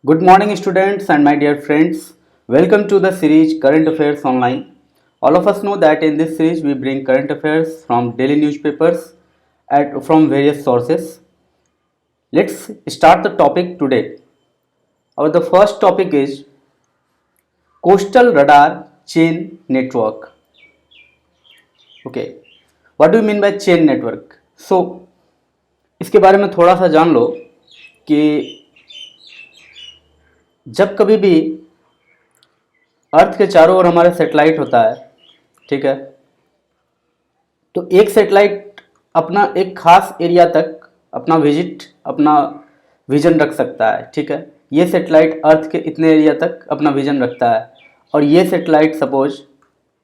Good morning, students and my dear friends. Welcome to the series Current Affairs Online. All of us know that in this series we bring current affairs from daily newspapers from various sources. Let's start the topic today. The first topic is Coastal Radar Chain Network. Okay, what do you mean by chain network? So, इसके बारे में थोड़ा सा जान लो कि जब कभी भी अर्थ के चारों ओर हमारा सैटेलाइट होता है, ठीक है, तो एक सैटेलाइट अपना एक खास एरिया तक अपना विजन रख सकता है, ठीक है। ये सैटेलाइट अर्थ के इतने एरिया तक अपना विजन रखता है और ये सैटेलाइट सपोज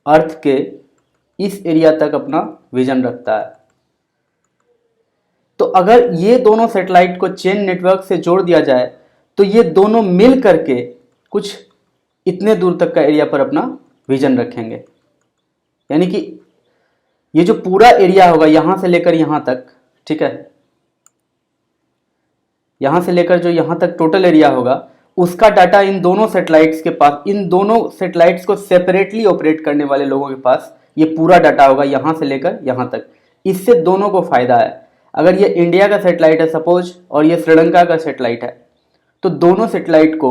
अर्थ के इस एरिया तक अपना विजन रखता है। तो अगर ये दोनों सैटेलाइट को चेन नेटवर्क से जोड़ दिया जाए तो ये दोनों मिल करके कुछ इतने दूर तक का एरिया पर अपना विजन रखेंगे। यानी कि ये जो पूरा एरिया होगा यहां से लेकर यहां तक, ठीक है, यहां से लेकर जो यहां तक टोटल एरिया होगा उसका डाटा इन दोनों सैटेलाइट्स के पास, इन दोनों सैटेलाइट्स को सेपरेटली ऑपरेट करने वाले लोगों के पास ये पूरा डाटा होगा यहां से लेकर यहां तक। इससे दोनों को फायदा है। अगर ये इंडिया का सैटेलाइट है सपोज और ये श्रीलंका का सैटेलाइट है तो दोनों सैटेलाइट को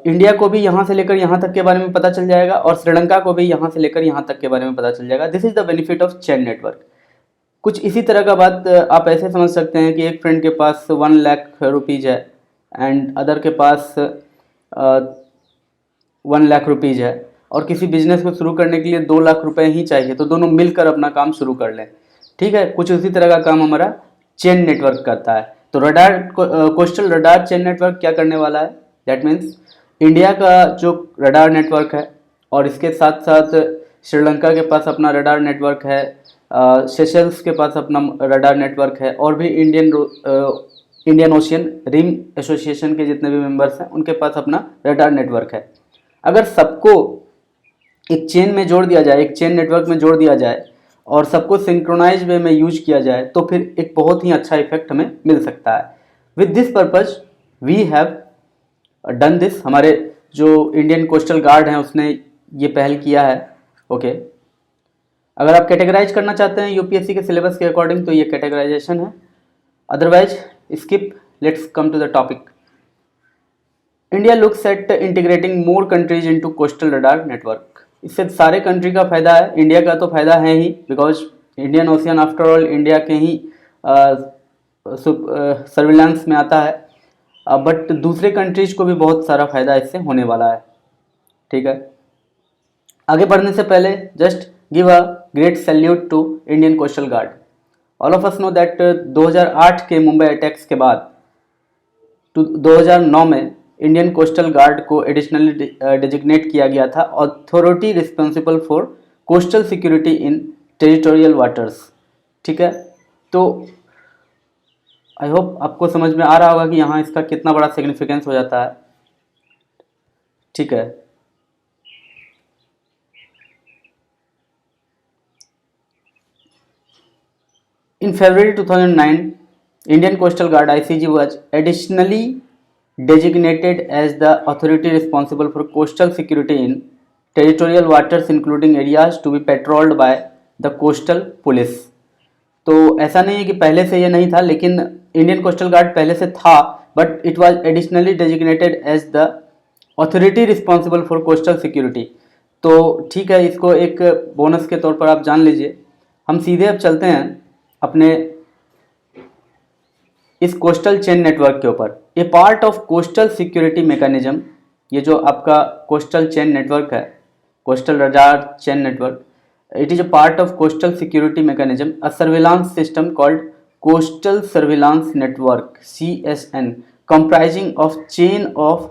इंडिया को भी यहाँ से लेकर यहाँ तक के बारे में पता चल जाएगा और श्रीलंका को भी यहाँ से लेकर यहाँ तक के बारे में पता चल जाएगा। This is the benefit of chain network. कुछ इसी तरह का बात आप ऐसे समझ सकते हैं कि एक फ्रेंड के पास 1 लाख रुपीज़ है एंड अदर के पास 1 लाख रुपीज़ है और किसी बिजनेस को शुरू करने के लिए 2 लाख रुपए ही चाहिए, तो दोनों मिलकर अपना काम शुरू कर लें, ठीक है। कुछ उसी तरह का काम हमारा चेन नेटवर्क करता है। तो कोस्टल रडार चेन नेटवर्क क्या करने वाला है? दैट मीन्स इंडिया का जो रडार नेटवर्क है और इसके साथ साथ श्रीलंका के पास अपना रडार नेटवर्क है, सेशल्स के पास अपना रडार नेटवर्क है और भी इंडियन ओशियन रिम एसोसिएशन के जितने भी मेंबर्स हैं उनके पास अपना रडार नेटवर्क है। अगर सबको एक चेन में जोड़ दिया जाए, एक चेन नेटवर्क में जोड़ दिया जाए और सबको सिंक्रोनाइज वे में यूज किया जाए तो फिर एक बहुत ही अच्छा इफेक्ट हमें मिल सकता है। With this purpose we have done this. हमारे जो इंडियन कोस्टल गार्ड हैं उसने ये पहल किया है। ओके, अगर आप कैटेगराइज करना चाहते हैं यूपीएससी के सिलेबस के अकॉर्डिंग तो ये कैटेगराइजेशन है, otherwise skip. Let's come to the topic. India looks at integrating more countries into coastal radar network. इससे सारे कंट्री का फायदा है, इंडिया का तो फायदा है ही, because Indian ocean after all India के ही सर्विलांस में आता है, बट दूसरे कंट्रीज को भी बहुत सारा फायदा इससे होने वाला है, ठीक है। आगे बढ़ने से पहले just give a great salute to Indian coastal guard. All of us know that 2008 के मुंबई अटैक्स के बाद 2009 में इंडियन कोस्टल गार्ड को एडिशनली डेजिग्नेट किया गया था authority responsible for coastal security in territorial waters, ठीक है। तो आई होप आपको समझ में आ रहा होगा कि यहाँ इसका कितना बड़ा सिग्निफिकेंस हो जाता है, ठीक है। इन February 2009, Indian Coastal Guard (ICG) was additionally designated as the authority responsible for coastal security in territorial waters, including areas to be patrolled by the coastal police. तो ऐसा नहीं है कि पहले से ये नहीं था, लेकिन इंडियन कोस्टल गार्ड पहले से था, but it was additionally designated as the authority responsible for coastal security. तो ठीक है, इसको एक बोनस के तौर पर आप जान लीजिए। हम सीधे अब चलते हैं अपने इस कोस्टल चेन नेटवर्क के ऊपर। A part of coastal security mechanism, ये जो आपका कोस्टल चेन नेटवर्क है, coastal radar chain network, it is a part of coastal security mechanism, a surveillance system called coastal surveillance network CSN, comprising of chain of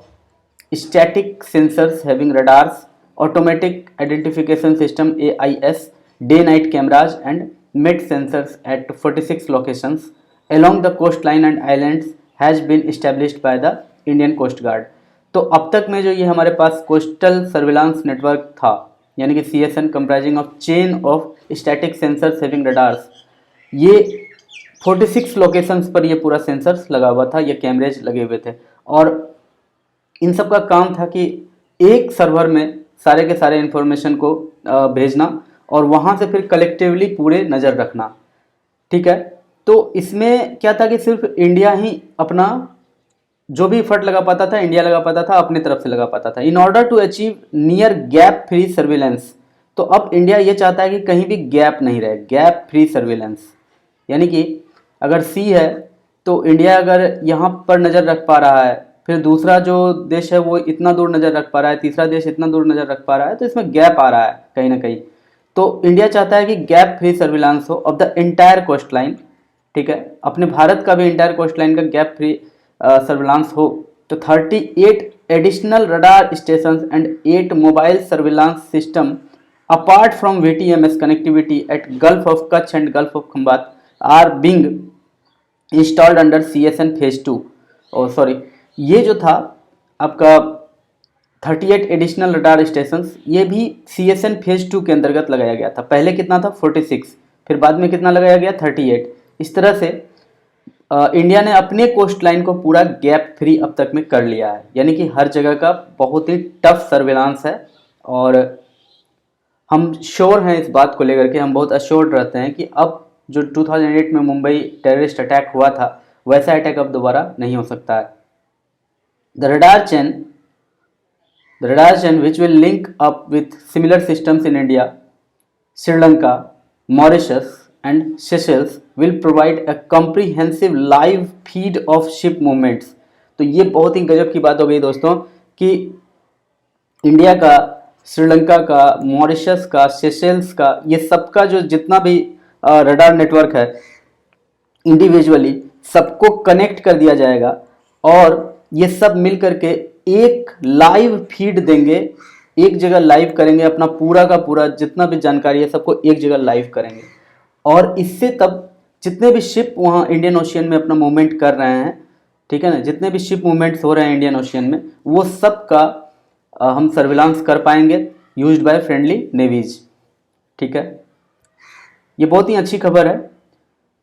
static sensors having radars, automatic identification system AIS, day night cameras and met sensors at 46 locations along the coastline and islands has been established by the Indian Coast Guard. तो अब तक में जो ये हमारे पास coastal surveillance network था, यानी कि CSN comprising of chain of static sensors having radars, ये 46 लोकेशंस पर ये पूरा सेंसर्स लगा हुआ था, ये कैमरेज लगे हुए थे और इन सब का काम था कि एक सर्वर में सारे के सारे इन्फॉर्मेशन को भेजना और वहाँ से फिर कलेक्टिवली पूरे नज़र रखना। ठीक है, तो इसमें क्या था कि सिर्फ इंडिया ही अपना जो भी एफर्ट लगा पाता था, इंडिया लगा पाता था, अपने तरफ से लगा पाता था। In order to achieve near gap free surveillance, तो अब इंडिया ये चाहता है कि कहीं भी गैप नहीं रहे, गैप फ्री सर्विलेंस। यानी कि अगर सी है तो इंडिया अगर यहाँ पर नज़र रख पा रहा है, फिर दूसरा जो देश है वो इतना दूर नज़र रख पा रहा है, तीसरा देश इतना दूर नज़र रख पा रहा है, तो इसमें गैप आ रहा है कहीं ना कहीं। तो इंडिया चाहता है कि गैप फ्री सर्विलांस हो of the entire coast line. ठीक है, अपने भारत का भी एंटायर कोस्ट लाइन का गैप फ्री सर्विलांस हो। तो 38 additional radar station and 8 mobile surveillance system apart from VTMS connectivity at gulf of Kutch and gulf of Khambhat are being installed under CSN phase 2। और sorry, ये जो था आपका 38 एडिशनल रडार स्टेशन, ये भी CSN फेज 2 के अंतर्गत लगाया गया था। पहले कितना था 46, फिर बाद में कितना लगाया गया 38। इस तरह से इंडिया ने अपने कोस्ट लाइन को पूरा गैप फ्री अब तक में कर लिया है। यानी कि हर जगह का बहुत ही टफ सर्विलांस है और हम श्योर हैं इस बात को लेकर के, हम बहुत अश्योर्ड रहते हैं कि अब जो 2008 में मुंबई टेररिस्ट अटैक हुआ था वैसा अटैक अब दोबारा नहीं हो सकता है। The radar chain which will link up with similar systems in India, Sri Lanka, Mauritius and Seychelles will provide a comprehensive live feed of ship movements। तो ये बहुत ही गजब की बात हो गई दोस्तों कि इंडिया का, श्रीलंका का, मॉरिशस का, सेशेल्स का, ये सबका जो जितना भी रडार नेटवर्क है इंडिविजुअली सबको कनेक्ट कर दिया जाएगा और ये सब मिल करके एक लाइव फीड देंगे, एक जगह लाइव करेंगे, अपना पूरा का पूरा जितना भी जानकारी है सबको एक जगह लाइव करेंगे। और इससे तब जितने भी शिप वहाँ इंडियन ओशियन में अपना मूवमेंट कर रहे हैं, ठीक है ना, जितने भी शिप मूवमेंट्स हो रहे हैं इंडियन ओशियन में, वो सब का हम सर्विलांस कर पाएंगे यूज्ड बाय फ्रेंडली नेवीज। ठीक है, ये बहुत ही अच्छी खबर है।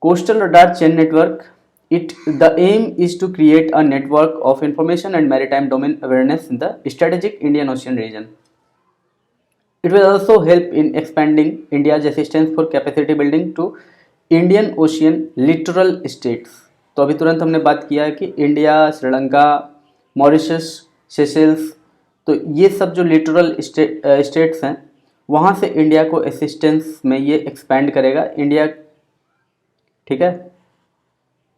Coastal radar chain network, the aim is to create a network of information and maritime domain awareness in the strategic Indian Ocean region. It will also help in expanding India's assistance for capacity building to Indian Ocean littoral states। तो अभी तुरंत हमने बात किया है कि India, Sri Lanka, Mauritius, Seychelles, तो ये सब जो लिटरल स्टेट्स हैं वहाँ से इंडिया को असिस्टेंस में ये एक्सपैंड करेगा इंडिया। ठीक है,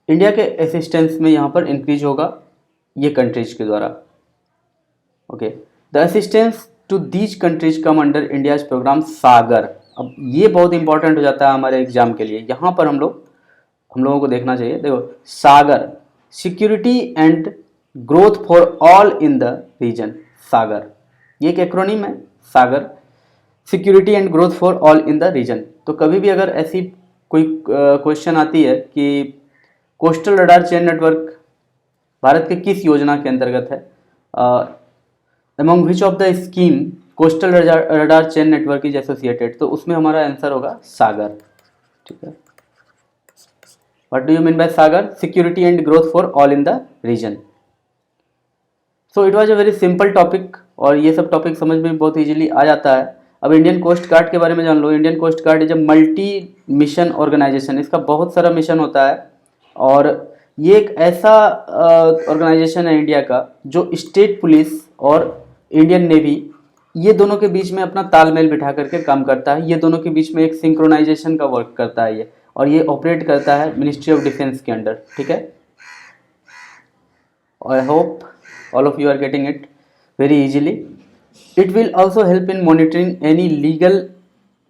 इंडिया के असिस्टेंस में यहाँ पर इंक्रीज होगा ये कंट्रीज के द्वारा। Okay, the assistance to these countries come under India's programme Sagar. अब ये बहुत इंपॉर्टेंट हो जाता है हमारे एग्जाम के लिए, यहाँ पर हम लोगों को देखना चाहिए। देखो, Sagar security and growth for all in the region. Sagar ये एक एक्रोनिम है, Sagar security and growth for all in the region. तो कभी भी अगर ऐसी कोई क्वेश्चन आती है कि coastal radar chain network Bharat के किस योजना के अंतर्गत है, among which of the scheme coastal radar chain network is associated, तो उसमें हमारा आंसर होगा सागर। ठीक है, what do you mean by Sagar? Security and growth for all in the region. So it was a very simple topic और ये सब topic समझ में बहुत इजीली आ जाता है। अब इंडियन कोस्ट गार्ड के बारे में जान लो। Indian coast guard is a multi mission organisation, इसका बहुत सारा मिशन होता है और ये एक ऐसा ऑर्गेनाइजेशन है इंडिया का जो स्टेट पुलिस और इंडियन नेवी ये दोनों के बीच में अपना तालमेल बिठा करके काम करता है। ये दोनों के बीच में एक सिंक्रोनाइजेशन का वर्क करता है ये, और ये ऑपरेट करता है मिनिस्ट्री ऑफ डिफेंस के अंडर। ठीक है, I hope all of you are getting it very easily. It will also help in monitoring any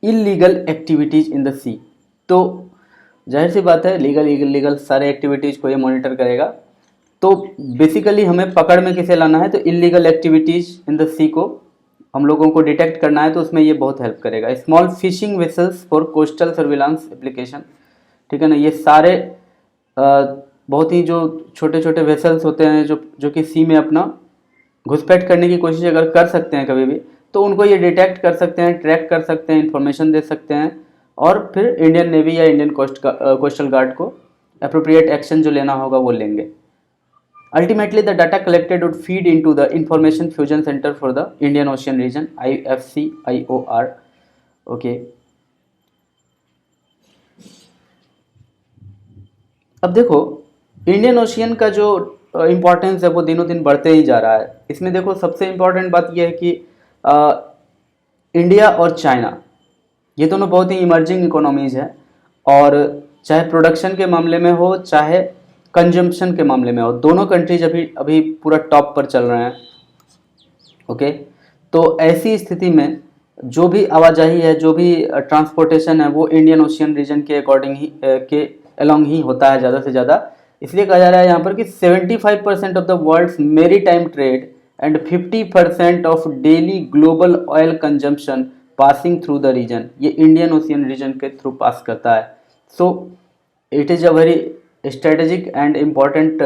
illegal activities in the sea. तो जाहिर सी बात है लीगल इलीगल सारे एक्टिविटीज़ को ये मॉनिटर करेगा। तो बेसिकली हमें पकड़ में किसे लाना है, तो इलीगल एक्टिविटीज़ इन द सी को हम लोगों को डिटेक्ट करना है, तो उसमें ये बहुत हेल्प करेगा। Small fishing vessels for coastal surveillance application. ठीक है ना, ये सारे बहुत ही जो छोटे छोटे वेसल्स होते हैं जो कि सी में अपना घुसपैठ करने की कोशिश अगर कर सकते हैं कभी भी, तो उनको ये डिटेक्ट कर सकते हैं, ट्रैक कर सकते हैं, इन्फॉर्मेशन दे सकते हैं और फिर इंडियन नेवी या इंडियन कोस्टल गार्ड को अप्रोप्रिएट एक्शन जो लेना होगा वो लेंगे। Ultimately, the data collected would feed into the Information Fusion Center for the Indian Ocean Region, IFC-IOR. Okay. अब देखो, इंडियन ओशियन का जो इम्पोर्टेंस है वो दिनों दिन बढ़ते ही जा रहा है। इसमें देखो सबसे इम्पोर्टेंट बात यह है कि इंडिया और चाइना ये दोनों बहुत ही इमर्जिंग इकोनॉमीज है, और चाहे प्रोडक्शन के मामले में हो चाहे कंजम्पशन के मामले में हो, दोनों कंट्रीज अभी अभी पूरा टॉप पर चल रहे हैं। ओके, तो ऐसी स्थिति में जो भी आवाजाही है, जो भी ट्रांसपोर्टेशन है, वो इंडियन ओशियन रीजन के अकॉर्डिंग ही के अलोंग ही होता है ज़्यादा से ज़्यादा। इसलिए कहा जा रहा है यहाँ पर कि 75% of the world's maritime trade and 50% of daily global oil consumption passing through the region, ये इंडियन ओशियन रीजन के थ्रू पास करता है। So it is a very strategic and important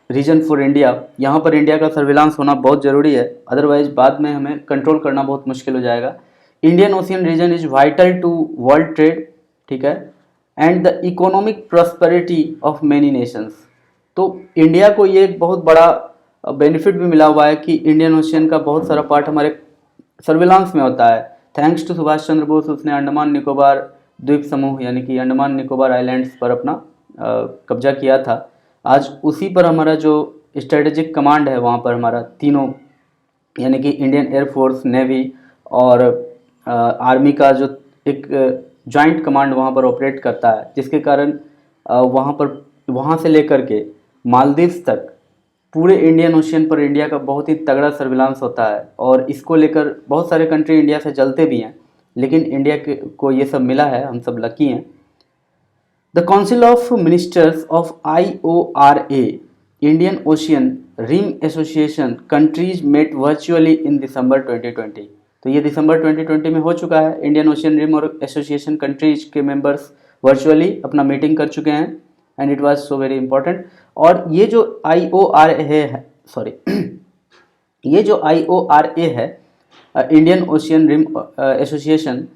region for India. यहाँ पर India का surveillance होना बहुत ज़रूरी है, अदरवाइज बाद में हमें कंट्रोल करना बहुत मुश्किल हो जाएगा। Indian ocean region is vital to world trade, ठीक है, and the economic prosperity of many nations. तो इंडिया को ये एक बहुत बड़ा बेनिफिट भी मिला हुआ है कि इंडियन ओशियन का बहुत सारा पार्ट हमारे सर्विलांस में होता है। थैंक्स टू सुभाष चंद्र बोस, उसने अंडमान निकोबार द्वीप समूह यानी कि अंडमान निकोबार आइलैंड्स पर अपना कब्जा किया था। आज उसी पर हमारा जो स्ट्रेटेजिक कमांड है वहाँ पर हमारा तीनों यानी कि इंडियन एयरफोर्स, नेवी और आर्मी का जो एक जॉइंट कमांड वहाँ पर ऑपरेट करता है, जिसके कारण वहाँ से लेकर के मालदीव्स तक पूरे इंडियन ओशियन पर इंडिया का बहुत ही तगड़ा सर्विलांस होता है। और इसको लेकर बहुत सारे कंट्री इंडिया से जलते भी हैं, लेकिन इंडिया को ये सब मिला है, हम सब लकी हैं। The council of ministers of IORA, Indian ocean rim association countries met virtually in December 2020। तो ये दिसंबर 2020 में हो चुका है। इंडियन ओशियन रिम और एसोसिएशन कंट्रीज के मेंबर्स वर्चुअली अपना मीटिंग कर चुके हैं, and it was so very important. और ये जो IORA है, सॉरी ये जो IORA है, Indian ocean rim association,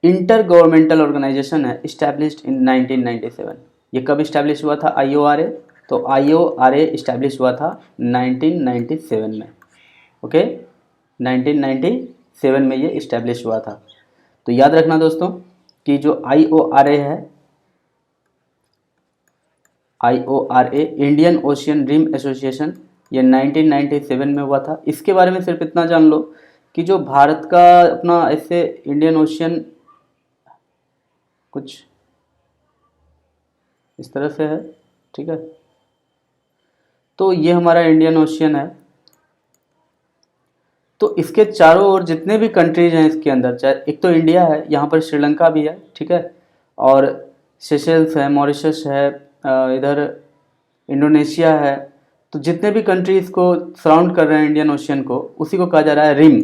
intergovernmental organisation है, इस्टेब्लिश्ड इन 1997। ये कब इस्टेब्लिश हुआ था IORA? तो IORA इस्टेब्लिश हुआ था 1997 में। ओके, 1997 में ये इस्टेब्लिश हुआ था। तो याद रखना दोस्तों कि जो IORA है, IORA Indian ocean rim association, ये 1997 में हुआ था। इसके बारे में सिर्फ इतना जान लो कि जो भारत का अपना ऐसे इंडियन ओशियन कुछ इस तरह से है, ठीक है। तो ये हमारा इंडियन ओशियन है। तो इसके चारों ओर जितने भी कंट्रीज हैं इसके अंदर, चाहे एक तो इंडिया है, यहाँ पर श्रीलंका भी है, ठीक है, और सेशेल्स है, मॉरिशस है, इधर इंडोनेशिया है। तो जितने भी कंट्रीज को सराउंड कर रहे हैं इंडियन ओशियन को, उसी को कहा जा रहा है rim.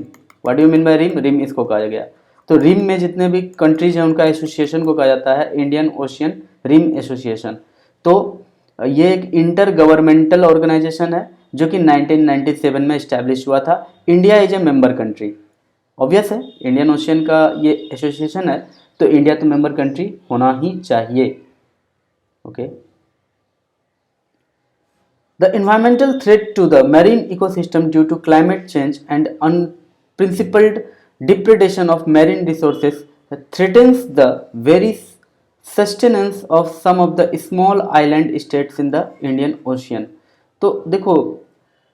What do you mean by rim? Rim इसको कहा गया। तो रिम में जितने भी कंट्रीज हैं उनका एसोसिएशन को कहा जाता है इंडियन ओशियन रिम एसोसिएशन। तो ये एक इंटर गवर्नमेंटल ऑर्गेनाइजेशन है जो कि 1997 में इस्टेब्लिश हुआ था। India is a member country. Obvious है, इंडियन ओशियन का ये एसोसिएशन है, तो इंडिया तो मेंबर कंट्री होना ही चाहिए। Okay, The environmental threat to the marine ecosystem due to climate change and unprincipled depredation of marine resources threatens the very sustenance of some of the small island states in the Indian Ocean। तो देखो,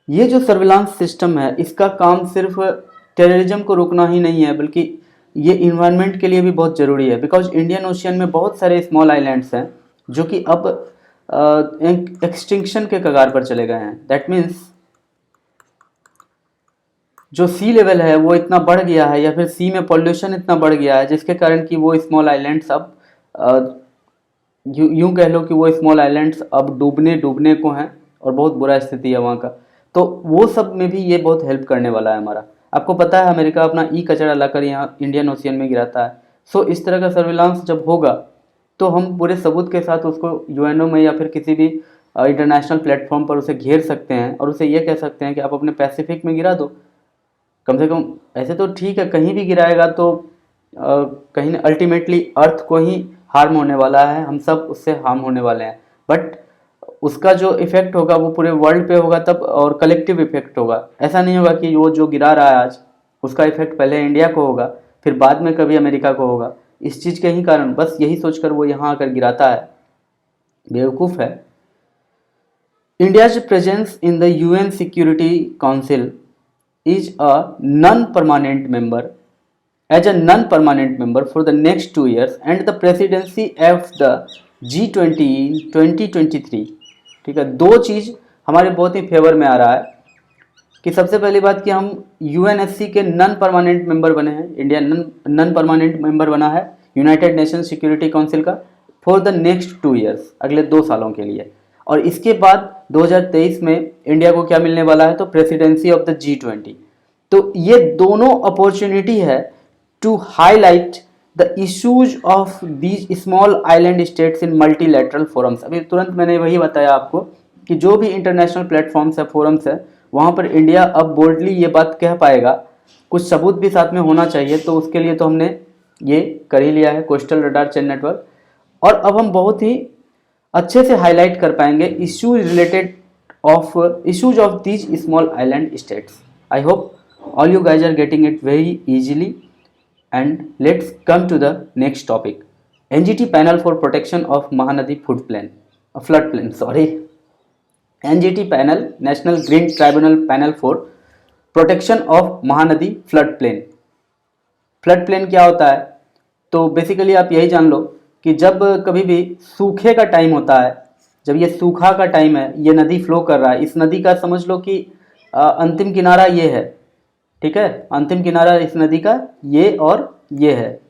ये जो surveillance system है, इसका काम सिर्फ terrorism को रोकना ही नहीं है, बल्कि ये इन्वायरमेंट के लिए भी बहुत ज़रूरी है। बिकॉज इंडियन ओशियन में बहुत सारे स्मॉल आइलैंड्स हैं जो कि अब एक्सटिंक्शन के कगार पर चले गए हैं। दैट मीन्स जो सी लेवल है वो इतना बढ़ गया है, या फिर सी में पॉल्यूशन इतना बढ़ गया है, जिसके कारण कि वो स्मॉल आइलैंड्स अब यूं कह लो कि वो स्मॉल आइलैंड्स अब डूबने को हैं, और बहुत बुरा स्थिति है वहाँ का। तो वो सब में भी ये बहुत हेल्प करने वाला है हमारा। आपको पता है अमेरिका अपना कचरा लाकर यहाँ इंडियन ओशियन में गिराता है। सो इस तरह का सर्विलांस जब होगा तो हम पूरे सबूत के साथ उसको UNO में या फिर किसी भी इंटरनेशनल प्लेटफॉर्म पर उसे घेर सकते हैं, और उसे ये कह सकते हैं कि आप अपने पैसिफिक में गिरा दो। कम से कम ऐसे तो ठीक है, कहीं भी गिराएगा तो कहीं अल्टीमेटली अर्थ को ही हार्म होने वाला है, हम सब उससे हार्म होने वाले हैं। बट उसका जो इफेक्ट होगा वो पूरे वर्ल्ड पे होगा तब, और कलेक्टिव इफेक्ट होगा। ऐसा नहीं होगा कि वो जो गिरा रहा है आज उसका इफेक्ट पहले इंडिया को होगा फिर बाद में कभी अमेरिका को होगा। इस चीज़ के ही कारण बस यही सोचकर वो यहाँ आकर गिराता है, बेवकूफ़ है। India's presence in the UN Security Council is a non-permanent member as a non-permanent member for the next 2 years and the presidency of the G20 in 2023। ठीक है, दो चीज़ हमारे बहुत ही फेवर में आ रहा है कि सबसे पहली बात कि हम यूएनएससी के नॉन परमानेंट मेंबर बने हैं। इंडिया नॉन परमानेंट मेंबर बना है यूनाइटेड नेशन सिक्योरिटी काउंसिल का फॉर द नेक्स्ट 2 ईयर्स, अगले 2 सालों के लिए। और इसके बाद 2023 में इंडिया को क्या मिलने वाला है, तो प्रेसिडेंसी ऑफ द G20। तो ये दोनों अपॉर्चुनिटी है to highlight the issues of these small island states in multilateral forums. अभी तुरंत मैंने वही बताया आपको कि जो भी इंटरनेशनल प्लेटफॉर्म्स है, फोरम्स है, वहाँ पर इंडिया अब बोल्डली ये बात कह पाएगा। कुछ सबूत भी साथ में होना चाहिए, तो उसके लिए तो हमने ये कर ही लिया है, कोस्टल रडार चेन नेटवर्क। और अब हम बहुत ही अच्छे से हाईलाइट कर पाएंगे issues of these small island states. I hope all you guys are getting it very easily and let's come to the next topic. NGT panel for protection of Mahanadi flood plain NGT panel, national green tribunal panel for protection of Mahanadi flood plain क्या होता है? तो basically आप यही जान लो कि जब कभी भी सूखे का टाइम होता है, जब ये सूखा का टाइम है, ये नदी फ्लो कर रहा है, इस नदी का समझ लो कि अंतिम किनारा ये है, ठीक है, अंतिम किनारा इस नदी का ये और ये है।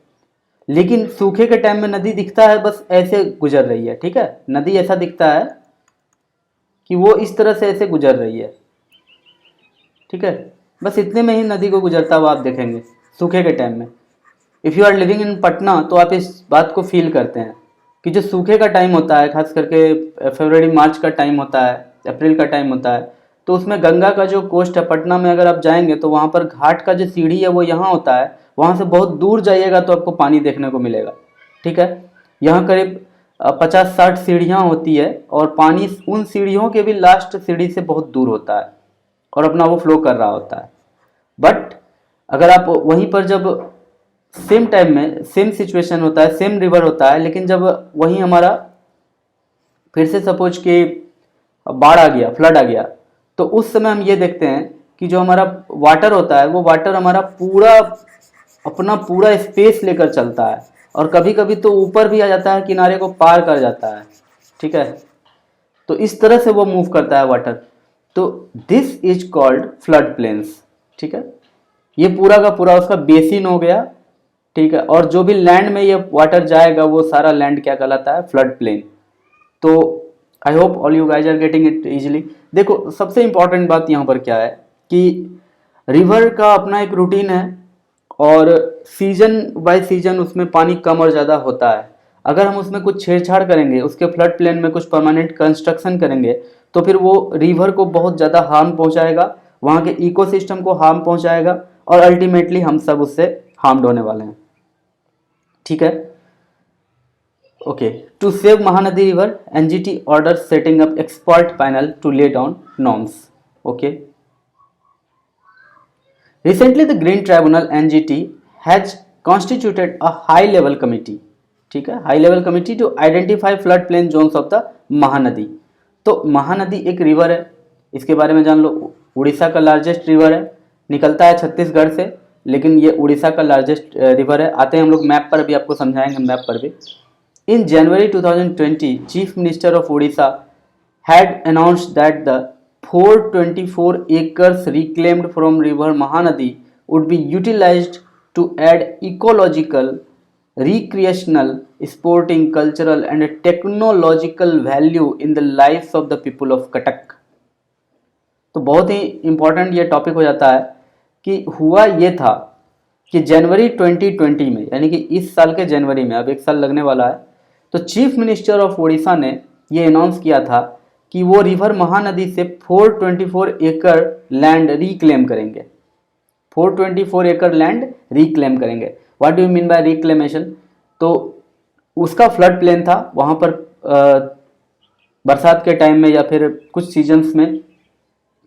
लेकिन सूखे के टाइम में नदी दिखता है बस ऐसे गुजर रही है, ठीक है, नदी ऐसा दिखता है कि वो इस तरह से ऐसे गुजर रही है, ठीक है, बस इतने में ही नदी को गुजरता हुआ आप देखेंगे सूखे के टाइम में। If you are living in Patna तो आप इस बात को फील करते हैं कि जो सूखे का टाइम होता है, खास करके फरवरी मार्च का टाइम होता है, अप्रैल का टाइम होता है, तो उसमें गंगा का जो कोस्ट है पटना में अगर आप जाएंगे तो वहाँ पर घाट का जो सीढ़ी है वो यहाँ होता है, वहाँ से बहुत दूर जाइएगा तो आपको पानी देखने को मिलेगा, ठीक है। यहाँ करीब 50-60 सीढ़ियाँ होती है और पानी उन सीढ़ियों के भी लास्ट सीढ़ी से बहुत दूर होता है और अपना वो फ्लो कर रहा होता है। बट अगर आप वहीं पर जब सेम टाइम में सेम सिचुएशन होता है, सेम रिवर होता है, लेकिन जब वहीं हमारा फिर से सपोज कि बाढ़ आ गया, फ्लड आ गया, तो उस समय हम ये देखते हैं कि जो हमारा वाटर होता है वो वाटर हमारा अपना पूरा स्पेस लेकर चलता है और कभी कभी तो ऊपर भी आ जाता है, किनारे को पार कर जाता है, ठीक है। तो इस तरह से वो मूव करता है वाटर। तो this is called flood plains, ठीक है। ये पूरा का पूरा उसका बेसिन हो गया, ठीक है, और जो भी लैंड में ये वाटर जाएगा वो सारा लैंड क्या कहलाता है, फ्लड प्लेन। तो I hope all you guys are getting it easily. देखो सबसे इंपॉर्टेंट बात यहाँ पर क्या है कि रिवर का अपना एक रूटीन है और सीजन बाय सीजन उसमें पानी कम और ज़्यादा होता है। अगर हम उसमें कुछ छेड़छाड़ करेंगे, उसके फ्लड प्लेन में कुछ परमानेंट कंस्ट्रक्शन करेंगे, तो फिर वो रिवर को बहुत ज़्यादा हार्म पहुँचाएगा, वहाँ के इकोसिस्टम को हार्म पहुँचाएगा और अल्टीमेटली हम सब उससे हार्म्ड होने वाले हैं, ठीक है। Okay, to save Mahanadi river NGT order setting up expert panel to lay down norms. Okay, recently the green tribunal NGT has constituted a high level committee, ठीक है, high level committee to identify flood plain zones of the Mahanadi. तो महानदी एक river है, इसके बारे में जान लो। उड़ीसा का लार्जेस्ट रिवर है, निकलता है छत्तीसगढ़ से, लेकिन ये उड़ीसा का लार्जेस्ट रिवर है। आते हैं हम लोग मैप पर भी, आपको समझाएंगे मैप पर भी। इन जनवरी 2020 chief minister of Orissa had announced that the 424 acres reclaimed from river Mahanadi would be utilized to add ecological, recreational, sporting, cultural and technological value in the lives of the people of Cuttack। तो बहुत ही important ये topic हो जाता है कि हुआ ये था कि जनवरी 2020 में, यानी कि इस साल के जनवरी में, अब एक साल लगने वाला है, तो चीफ मिनिस्टर ऑफ उड़ीसा ने ये अनाउंस किया था कि वो रिवर महानदी से 424 एकड़ लैंड रिक्लेम करेंगे। 424 एकड़ लैंड रिक्लेम करेंगे। What do you mean bye reclamation? तो उसका फ्लड प्लेन था, वहाँ पर बरसात के टाइम में या फिर कुछ सीजन्स में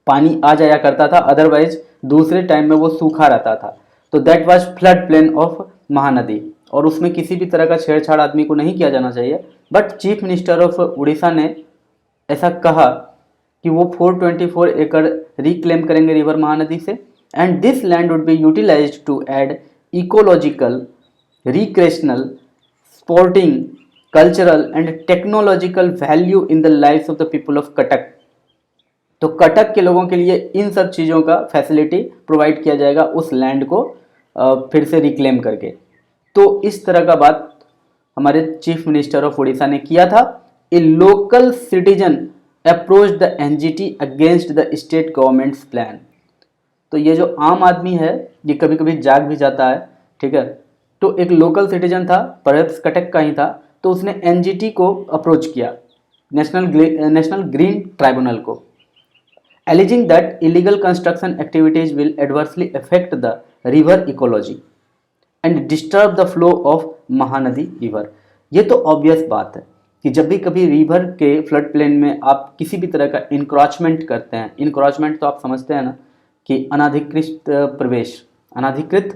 पानी आ जाया करता था, अदरवाइज दूसरे टाइम में वो सूखा रहता था। तो that was flood plain of Mahanadi, और उसमें किसी भी तरह का छेड़छाड़ आदमी को नहीं किया जाना चाहिए। But chief minister of Orissa ने ऐसा कहा कि वो 424 एकड़ रिक्लेम करेंगे रिवर महानदी से, and this land would be utilised to add ecological, recreational, sporting, cultural and technological value in the life of the people of Cuttack. तो कटक के लोगों के लिए इन सब चीज़ों का फैसिलिटी प्रोवाइड किया जाएगा उस लैंड को फिर से रिक्लेम करके। तो इस तरह का बात हमारे चीफ मिनिस्टर ऑफ उड़ीसा ने किया था। ए local citizen approach the NGT against the state governments plan. तो ये जो आम आदमी है ये कभी कभी जाग भी जाता है, ठीक है। तो एक लोकल सिटीजन था, परहैप्स कटक का ही था, तो उसने एनजीटी को अप्रोच किया, नेशनल ग्रीन ट्राइब्यूनल को, alleging that illegal construction activities will adversely affect the river ecology and disturb the flow of Mahanadi river। ये तो ऑब्वियस बात है कि जब भी कभी रिवर के फ्लड प्लेन में आप किसी भी तरह का इंक्रोचमेंट करते हैं, इंक्रोचमेंट तो आप समझते हैं ना कि अनाधिकृत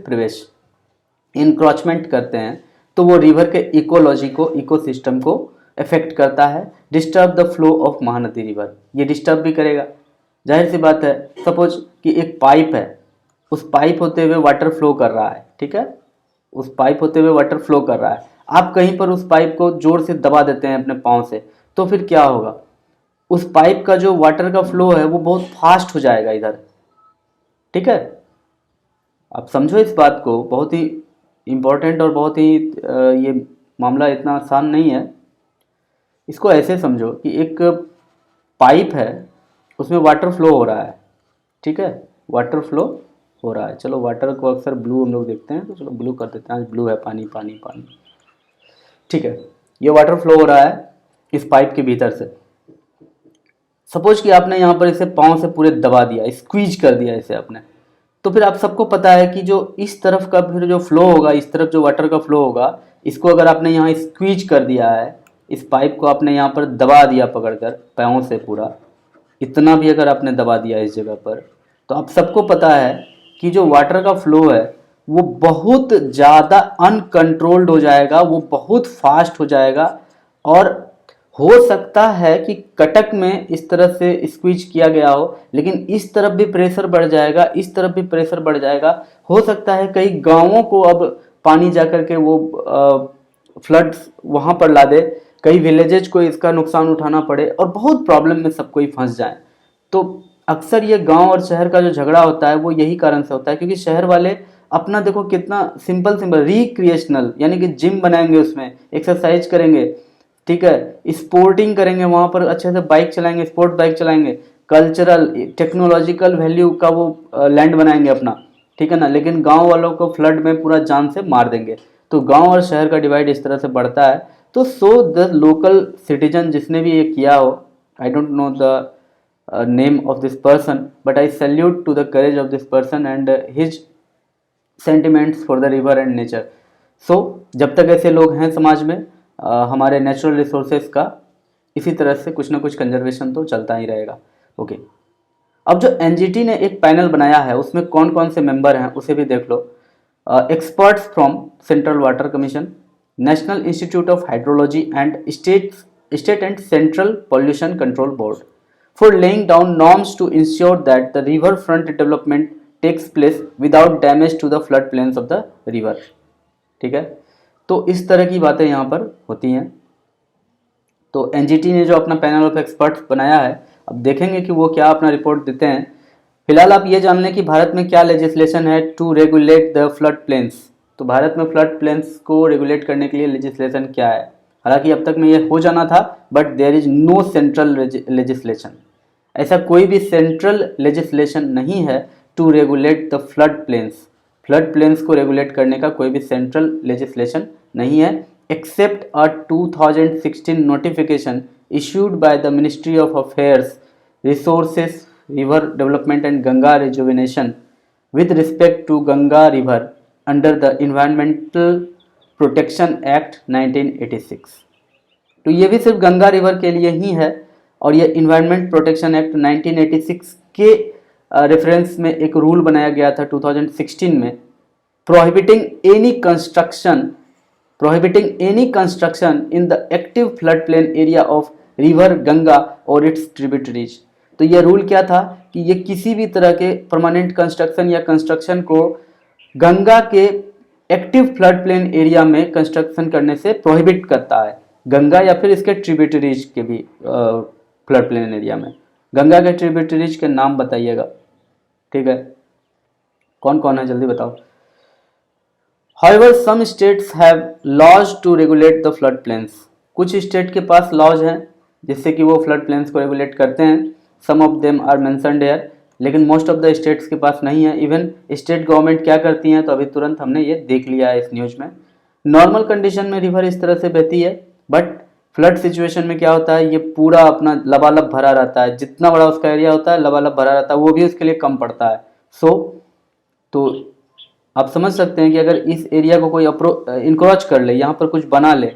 प्रवेश इंक्रोचमेंट करते हैं, तो वो रिवर के इकोलॉजी को, इकोसिस्टम को अफेक्ट करता है। Disturb the flow of Mahanadi river, ये डिस्टर्ब भी करेगा, जाहिर सी बात है। सपोज कि एक पाइप है, उस पाइप होते हुए वाटर फ्लो कर रहा है, ठीक है, उस पाइप होते हुए वाटर फ्लो कर रहा है, आप कहीं पर उस पाइप को जोर से दबा देते हैं अपने पाँव से, तो फिर क्या होगा, उस पाइप का जो वाटर का फ्लो है वो बहुत फास्ट हो जाएगा इधर, ठीक है। आप समझो इस बात को, बहुत ही इम्पोर्टेंट और बहुत ही ये मामला इतना आसान नहीं है। इसको ऐसे समझो कि एक पाइप है, उसमें वाटर फ्लो हो रहा है, ठीक है, वाटर फ्लो हो रहा है। चलो वाटर को अक्सर ब्लू हम लोग देखते हैं, तो चलो ब्लू कर देते हैं, ब्लू है, पानी पानी पानी, ठीक है। ये वाटर फ्लो हो रहा है इस पाइप के भीतर से। सपोज कि आपने यहाँ पर इसे पाँव से पूरे दबा दिया, स्क्वीज कर दिया इसे आपने, तो फिर आप सबको पता है कि जो इस तरफ का फिर जो फ्लो होगा, इस तरफ जो वाटर का फ्लो होगा, इसको अगर आपने यहाँ स्क्वीज कर दिया है, इस पाइप को आपने यहाँ पर दबा दिया पकड़कर पाँव से पूरा, इतना भी अगर आपने दबा दिया इस जगह पर, तो आप सबको पता है कि जो वाटर का फ्लो है वो बहुत ज़्यादा अनकंट्रोल्ड हो जाएगा, वो बहुत फास्ट हो जाएगा। और हो सकता है कि कटक में इस तरह से स्क्वीज किया गया हो, लेकिन इस तरफ भी प्रेशर बढ़ जाएगा, इस तरफ भी प्रेशर बढ़ जाएगा। हो सकता है कई गांवों को अब पानी जाकर के वो फ्लड्स वहाँ पर ला दे, कई विलेजेज को इसका नुकसान उठाना पड़े और बहुत प्रॉब्लम में सबको ही फंस जाए। तो अक्सर ये गांव और शहर का जो झगड़ा होता है वो यही कारण से होता है, क्योंकि शहर वाले अपना देखो कितना सिंपल रिक्रिएशनल, यानी कि जिम बनाएंगे, उसमें एक्सरसाइज करेंगे, ठीक है, स्पोर्टिंग करेंगे, वहाँ पर अच्छे से बाइक चलाएंगे, स्पोर्ट बाइक चलाएंगे, कल्चरल टेक्नोलॉजिकल वैल्यू का वो लैंड बनाएंगे अपना, ठीक है ना। लेकिन गांव वालों को फ्लड में पूरा जान से मार देंगे। तो गांव और शहर का डिवाइड इस तरह से बढ़ता है। तो सो द लोकल सिटीजन जिसने भी ये किया हो, I don't know the name of this person, but I salute to the courage of this person and his sentiments for the river and nature. So जब तक ऐसे लोग हैं समाज में, हमारे नेचुरल रिसोर्सेज का इसी तरह से कुछ ना कुछ कंजर्वेशन तो चलता ही रहेगा। ओके, अब जो एनजीटी ने एक पैनल बनाया है उसमें कौन कौन से मेंबर हैं उसे भी देख लो। Experts from central water commission, national institute of hydrology and state and central pollution control board for laying down norms to ensure that the river front development takes place without damage to the flood plains of the river, ठीक है। तो इस तरह की बातें यहाँ पर होती हैं। तो एनजीटी ने जो अपना पैनल ऑफ एक्सपर्ट्स बनाया है, अब देखेंगे कि वो क्या अपना रिपोर्ट देते हैं। फिलहाल आप ये जान लें कि भारत में क्या लेजिस्लेशन है to regulate the flood plains. तो भारत में फ्लड प्लेन्स को रेगुलेट करने के लिए लेजिस्लेशन क्या है। हालांकि अब तक में ये हो जाना था, but there is no central legislation. ऐसा कोई भी सेंट्रल लेजिस्लेशन नहीं है to regulate the flood plains. Flood plains को रेगुलेट करने का कोई भी सेंट्रल लेजिस्लेशन नहीं है, except a 2016 notification issued by the Ministry of Affairs, Resources, River Development and Ganga Rejuvenation with respect to Ganga River under the Environmental Protection Act 1986। तो ये भी सिर्फ गंगा रिवर के लिए ही है, और ये इन्वायरमेंट प्रोटेक्शन एक्ट 1986 के रेफरेंस में एक रूल बनाया गया था 2016 में, prohibiting any construction in the active flood plain area of river Ganga और इट्स ट्रिब्यूटरीज। तो ये रूल क्या था कि ये किसी भी तरह के परमानेंट कंस्ट्रक्शन या कंस्ट्रक्शन को गंगा के एक्टिव फ्लड प्लेन एरिया में कंस्ट्रक्शन करने से प्रोहिबिट करता है, गंगा या फिर इसके ट्रिब्यूटरीज के भी फ्लड प्लेन एरिया में। गंगा के ट्रिब्यूटरीज के नाम बताइएगा, ठीक है, कौन कौन है जल्दी बताओ। However, some states have laws to regulate the flood plains. कुछ स्टेट के पास लॉज हैं जिससे कि वो फ्लड प्लेन्स को रेगुलेट करते हैं। Some of them are mentioned here, लेकिन मोस्ट ऑफ द स्टेट्स के पास नहीं है। इवन स्टेट गवर्नमेंट क्या करती हैं तो अभी तुरंत हमने ये देख लिया है इस न्यूज़ में। नॉर्मल कंडीशन में रिवर इस तरह से बहती है, बट फ्लड सिचुएशन में क्या होता है, ये पूरा अपना लबालब भरा रहता है, जितना बड़ा उसका एरिया होता है लबालब भरा रहता है, वो भी उसके लिए कम पड़ता है। तो आप समझ सकते हैं कि अगर इस एरिया को कोई इंक्रोच कर ले, यहाँ पर कुछ बना ले,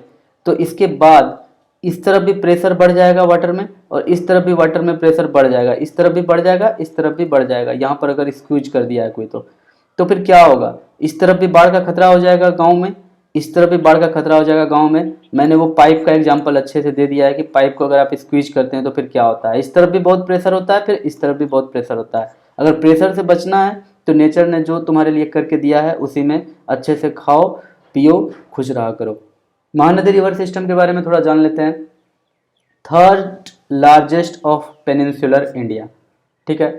तो इसके बाद इस तरफ भी प्रेशर बढ़ जाएगा वाटर में, और इस तरफ भी वाटर में प्रेशर बढ़ जाएगा, इस तरफ भी बढ़ जाएगा, इस तरफ भी बढ़ जाएगा। यहाँ पर अगर स्क्वीज कर दिया है कोई तो फिर क्या होगा, इस तरफ भी बाढ़ का खतरा हो जाएगा गाँव में, इस तरफ भी बाढ़ का खतरा हो जाएगा गाँव में। मैंने वो पाइप का एग्जाम्पल अच्छे से दे दिया है कि पाइप को अगर आप स्क्वीज करते हैं तो फिर क्या होता है, इस तरफ भी बहुत प्रेशर होता है, फिर इस तरफ भी बहुत प्रेशर होता है। अगर प्रेशर से बचना है तो नेचर ने जो तुम्हारे लिए करके दिया है उसी में अच्छे से खाओ पियो, खुश रहा करो। महानदी रिवर सिस्टम के बारे में थोड़ा जान लेते हैं। Third largest of peninsular India, ठीक है।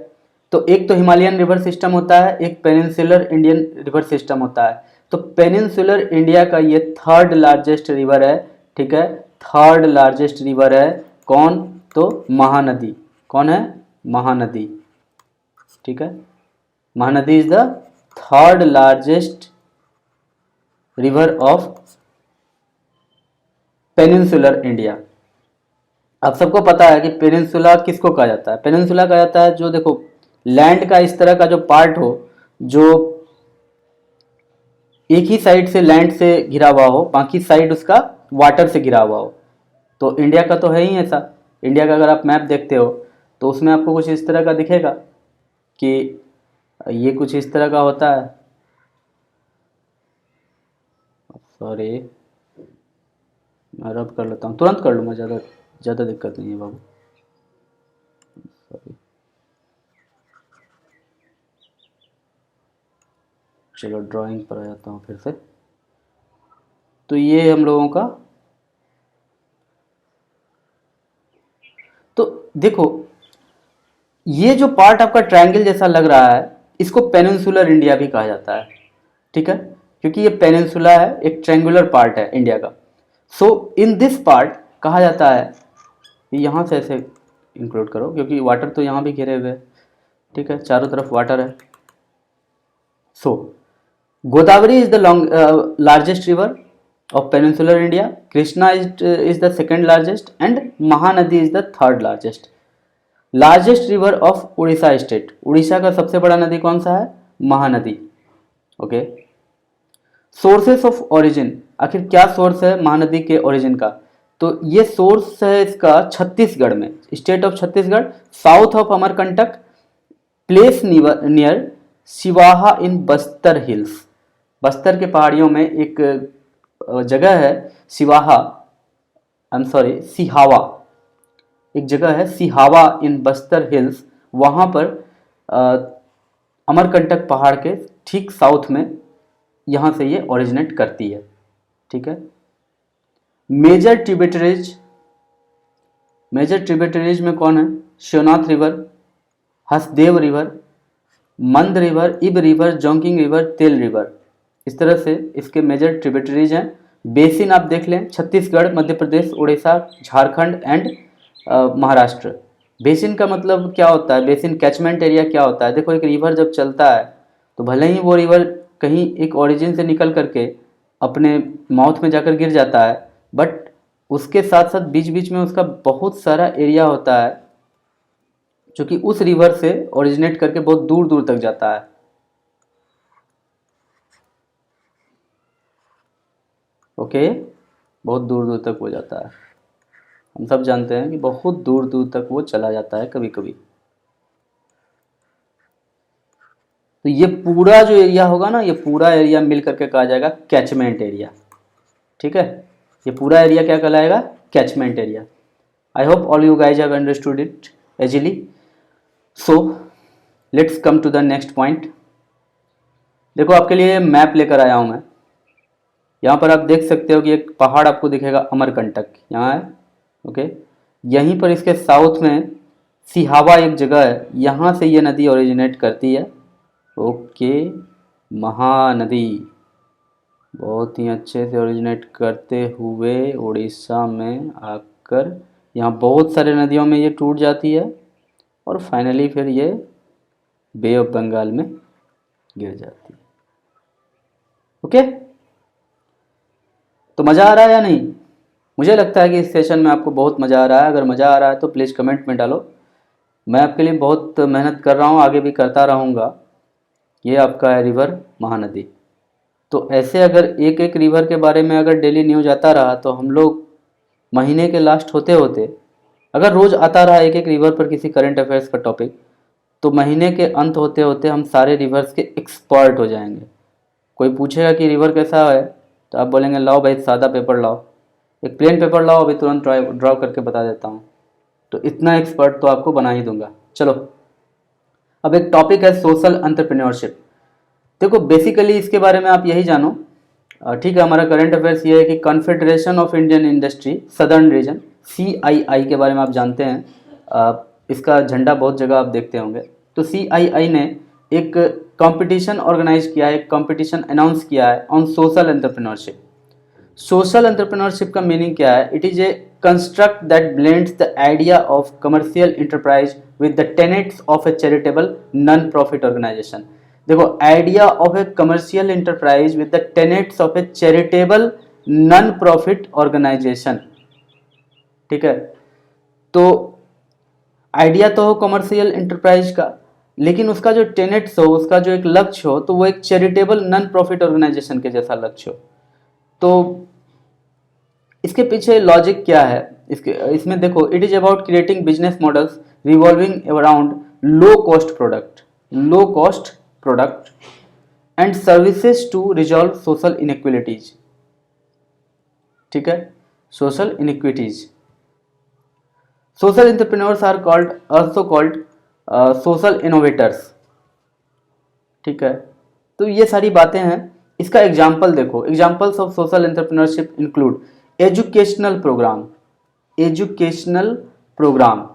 तो एक तो हिमालयन रिवर सिस्टम होता है, एक पेनिनसुलर इंडियन रिवर सिस्टम होता है। तो पेनिनसुलर इंडिया का ये थर्ड लार्जेस्ट रिवर है, ठीक है, थर्ड लार्जेस्ट रिवर है। कौन, तो महानदी। कौन है, महानदी, ठीक है। Mahanadi is the third largest river of peninsular India. आप सबको पता है कि पेनिनसुला किसको कहा जाता है, पेनिनसुला कहा जाता है जो, देखो, लैंड का इस तरह का जो पार्ट हो जो एक ही साइड से लैंड से घिरा हुआ हो, बाकी साइड उसका वाटर से घिरा हुआ हो। तो इंडिया का तो है ही ऐसा। इंडिया का अगर आप मैप देखते हो तो उसमें आपको कुछ इस तरह का दिखेगा कि ये कुछ इस तरह का होता है। सॉरी, मैं रब कर लेता हूँ, तुरंत कर लूँगा, ज़्यादा दिक्कत नहीं है बाबू। सॉरी, चलो ड्राइंग पर आ जाता हूँ फिर से। तो ये हम लोगों का, तो देखो ये जो पार्ट आपका ट्रायंगल जैसा लग रहा है इसको पेनिनसुलर इंडिया भी कहा जाता है, ठीक है, क्योंकि ये पेनिनसुला है, एक ट्रायंगुलर पार्ट है इंडिया का। सो इन दिस पार्ट कहा जाता है, यहाँ से ऐसे इंक्लूड करो क्योंकि वाटर तो यहाँ भी घिरे हुए है, ठीक है, चारों तरफ वाटर है। So Godavari is the largest river of peninsular India, Krishna is the second largest and Mahanadi is the third largest. Largest river of Orissa state, Orissa का सबसे बड़ा नदी कौन सा है, Mahanadi, okay. Sources of origin, आखिर क्या सोर्स है महानदी के ओरिजिन का, तो ये सोर्स है इसका छत्तीसगढ़ में, state of Chhattisgarh, south of Amarkantak, place near Sivaha in Bastar hills. Bastar के पहाड़ियों में एक जगह है Sivaha, I am sorry Sihawa, एक जगह है सिहावा इन बस्तर हिल्स, वहाँ पर अमरकंटक पहाड़ के ठीक साउथ में यहाँ से ये ओरिजिनेट करती है, ठीक है। मेजर ट्रिब्यूटरीज, मेजर ट्रिब्यूटरीज में कौन है, शिवनाथ रिवर, हसदेव रिवर, मंद रिवर, इब रिवर, जोंकिंग रिवर, तेल रिवर, इस तरह से इसके मेजर ट्रिब्यूटरीज हैं। बेसिन आप देख लें, छत्तीसगढ़, मध्य प्रदेश, उड़ीसा, झारखंड एंड महाराष्ट्र। बेसिन का मतलब क्या होता है, बेसिन कैचमेंट एरिया क्या होता है, देखो एक रिवर जब चलता है तो भले ही वो रिवर कहीं एक ओरिजिन से निकल करके अपने माउथ में जाकर गिर जाता है, बट उसके साथ साथ बीच बीच में उसका बहुत सारा एरिया होता है जो कि उस रिवर से ओरिजिनेट करके बहुत दूर दूर तक जाता है, ओके, बहुत दूर दूर तक हो जाता है, हम सब जानते हैं कि बहुत दूर दूर तक वो चला जाता है कभी कभी। तो ये पूरा जो एरिया होगा ना, ये पूरा एरिया मिल करके कहा जाएगा कैचमेंट एरिया। ठीक है, ये पूरा एरिया क्या कहलाएगा? Catchment area. I hope all you guys have understood it easily. So let's come to the next point. देखो आपके लिए मैप लेकर आया हूं मैं। यहाँ पर आप देख सकते हो कि एक पहाड़ आपको दिखेगा, अमरकंटक यहाँ है। ओके, यहीं पर इसके साउथ में सिहावा एक जगह है, यहाँ से ये नदी ओरिजिनेट करती है। ओके, महानदी बहुत ही अच्छे से ओरिजिनेट करते हुए उड़ीसा में आकर यहाँ बहुत सारे नदियों में ये टूट जाती है और फाइनली फिर ये बे ऑफ बंगाल में गिर जाती है। ओके, तो मज़ा आ रहा है या नहीं? मुझे लगता है कि इस सेशन में आपको बहुत मज़ा आ रहा है। अगर मज़ा आ रहा है तो प्लीज़ कमेंट में डालो। मैं आपके लिए बहुत मेहनत कर रहा हूँ, आगे भी करता रहूँगा। ये आपका है रिवर महानदी। तो ऐसे अगर एक एक रिवर के बारे में अगर डेली न्यूज आता रहा तो हम लोग महीने के लास्ट होते होते, अगर रोज़ आता रहा एक एक रिवर पर किसी करंट अफेयर्स का टॉपिक, तो महीने के अंत होते होते हम सारे रिवर्स के एक्सपर्ट हो जाएंगे। कोई पूछेगा कि रिवर कैसा है तो आप बोलेंगे लाओ भाई सादा पेपर लाओ, एक प्लेन पेपर लाओ, अभी तुरंत ड्रॉ करके बता देता हूँ। तो इतना एक्सपर्ट तो आपको बना ही दूंगा। चलो, अब एक टॉपिक है सोशल एंटरप्रेन्योरशिप। देखो बेसिकली इसके बारे में आप यही जानो। ठीक है, हमारा करंट अफेयर्स ये है कि confederation of Indian industry southern reason, CII के बारे में आप जानते हैं। इसका झंडा बहुत जगह आप देखते होंगे। तो CII ने एक कंपटीशन ऑर्गेनाइज किया है, एक कंपटीशन अनाउंस किया है on social entrepreneurship. Social entrepreneurship का मीनिंग क्या है? It is a construct that blends the idea of commercial enterprise with the tenets of a charitable non profit organisation. देखो, idea of a commercial enterprise with the tenets of a charitable non profit organisation. ठीक है, तो idea तो हो commercial enterprise का, लेकिन उसका जो टेनेट्स हो, उसका जो एक लक्ष्य हो, तो वो एक चैरिटेबल नॉन प्रॉफिट ऑर्गेनाइजेशन के जैसा लक्ष्य हो। तो इसके पीछे लॉजिक क्या है? इसमें देखो, it is about creating business models revolving around low cost product and services to resolve social inequalities. ठीक है, social inequities. Social entrepreneurs are also called social innovators. ठीक है, तो ये सारी बातें हैं। इसका एग्जाम्पल देखो, examples of social entrepreneurship include educational programme.